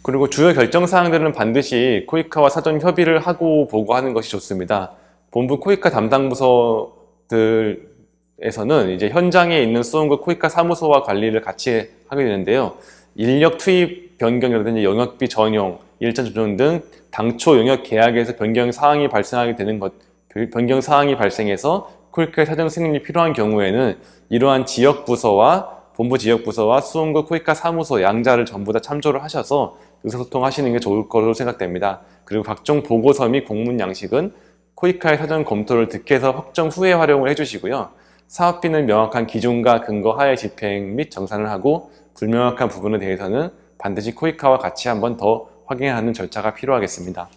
그리고 주요 결정 사항들은 반드시 코이카와 사전 협의를 하고 보고하는 것이 좋습니다. 본부 코이카 담당 부서들에서는 이제 현장에 있는 수원구 코이카 사무소와 관리를 같이 하게 되는데요. 인력 투입 변경이라든지 영역비 전용, 일자 조정 등 당초 영역 계약에서 변경 사항이 발생해서 코이카 사전 승인이 필요한 경우에는 이러한 지역부서와 본부 지역부서와 수원구 코이카 사무소 양자를 전부 다 참조를 하셔서 의사소통하시는 게 좋을 거로 생각됩니다. 그리고 각종 보고서 및 공문 양식은 코이카의 사전 검토를 득해서 확정 후에 활용을 해주시고요. 사업비는 명확한 기준과 근거 하에 집행 및 정산을 하고 불명확한 부분에 대해서는 반드시 코이카와 같이 한번 더 확인하는 절차가 필요하겠습니다.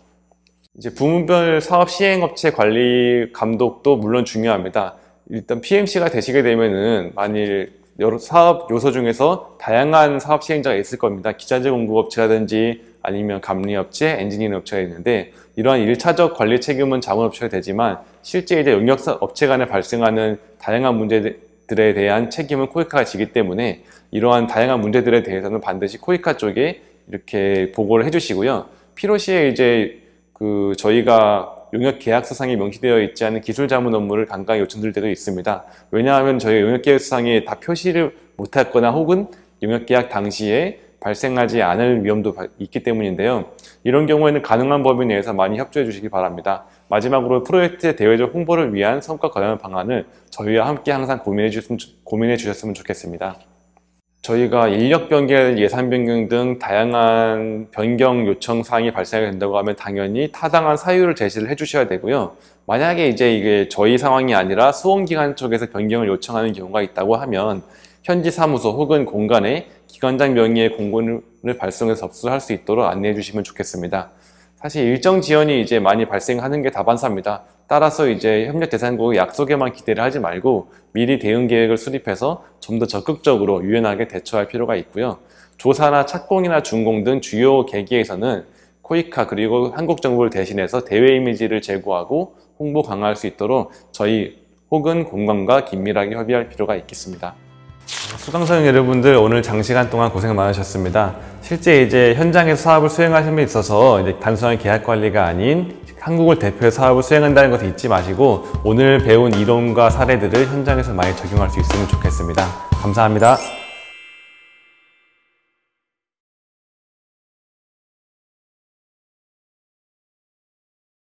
이제 부문별 사업 시행업체 관리 감독도 물론 중요합니다. 일단 PMC가 되시게 되면은 만일 여러 사업 요소 중에서 다양한 사업 시행자가 있을 겁니다. 기자재 공급업체라든지 아니면 감리업체, 엔지니어링 업체가 있는데 이러한 1차적 관리 책임은 자문업체가 되지만 실제 이제 용역업체 간에 발생하는 다양한 문제들에 대한 책임은 코이카가 지기 때문에 이러한 다양한 문제들에 대해서는 반드시 코이카 쪽에 이렇게 보고를 해주시고요. 필요시에 이제 저희가 용역 계약서상에 명시되어 있지 않은 기술 자문 업무를 간간히 요청드릴 때도 있습니다. 왜냐하면 저희 용역 계약서상에 다 표시를 못했거나 혹은 용역 계약 당시에 발생하지 않을 위험도 있기 때문인데요. 이런 경우에는 가능한 범위 내에서 많이 협조해 주시기 바랍니다. 마지막으로 프로젝트의 대외적 홍보를 위한 성과 거래하는 방안을 저희와 함께 항상 고민해 주셨으면 좋겠습니다. 저희가 인력 변경, 예산 변경 등 다양한 변경 요청 사항이 발생하게 된다고 하면 당연히 타당한 사유를 제시를 해 주셔야 되고요. 만약에 이게 저희 상황이 아니라 수원기관 쪽에서 변경을 요청하는 경우가 있다고 하면 현지 사무소 혹은 공간에 기관장 명의의 공고를 발송해서 접수를 할 수 있도록 안내해 주시면 좋겠습니다. 사실 일정 지연이 이제 많이 발생하는 게 다반사입니다. 따라서 이제 협력대상국의 약속에만 기대를 하지 말고 미리 대응 계획을 수립해서 좀 더 적극적으로 유연하게 대처할 필요가 있고요. 조사나 착공이나 준공 등 주요 계기에서는 코이카 그리고 한국 정부를 대신해서 대외 이미지를 제고하고 홍보 강화할 수 있도록 저희 혹은 공관과 긴밀하게 협의할 필요가 있겠습니다. 수강생 여러분들 오늘 장시간 동안 고생 많으셨습니다. 실제 이제 현장에서 사업을 수행하시는 데 있어서 이제 단순한 계약 관리가 아닌 한국을 대표해서 사업을 수행한다는 것을 잊지 마시고 오늘 배운 이론과 사례들을 현장에서 많이 적용할 수 있으면 좋겠습니다. 감사합니다.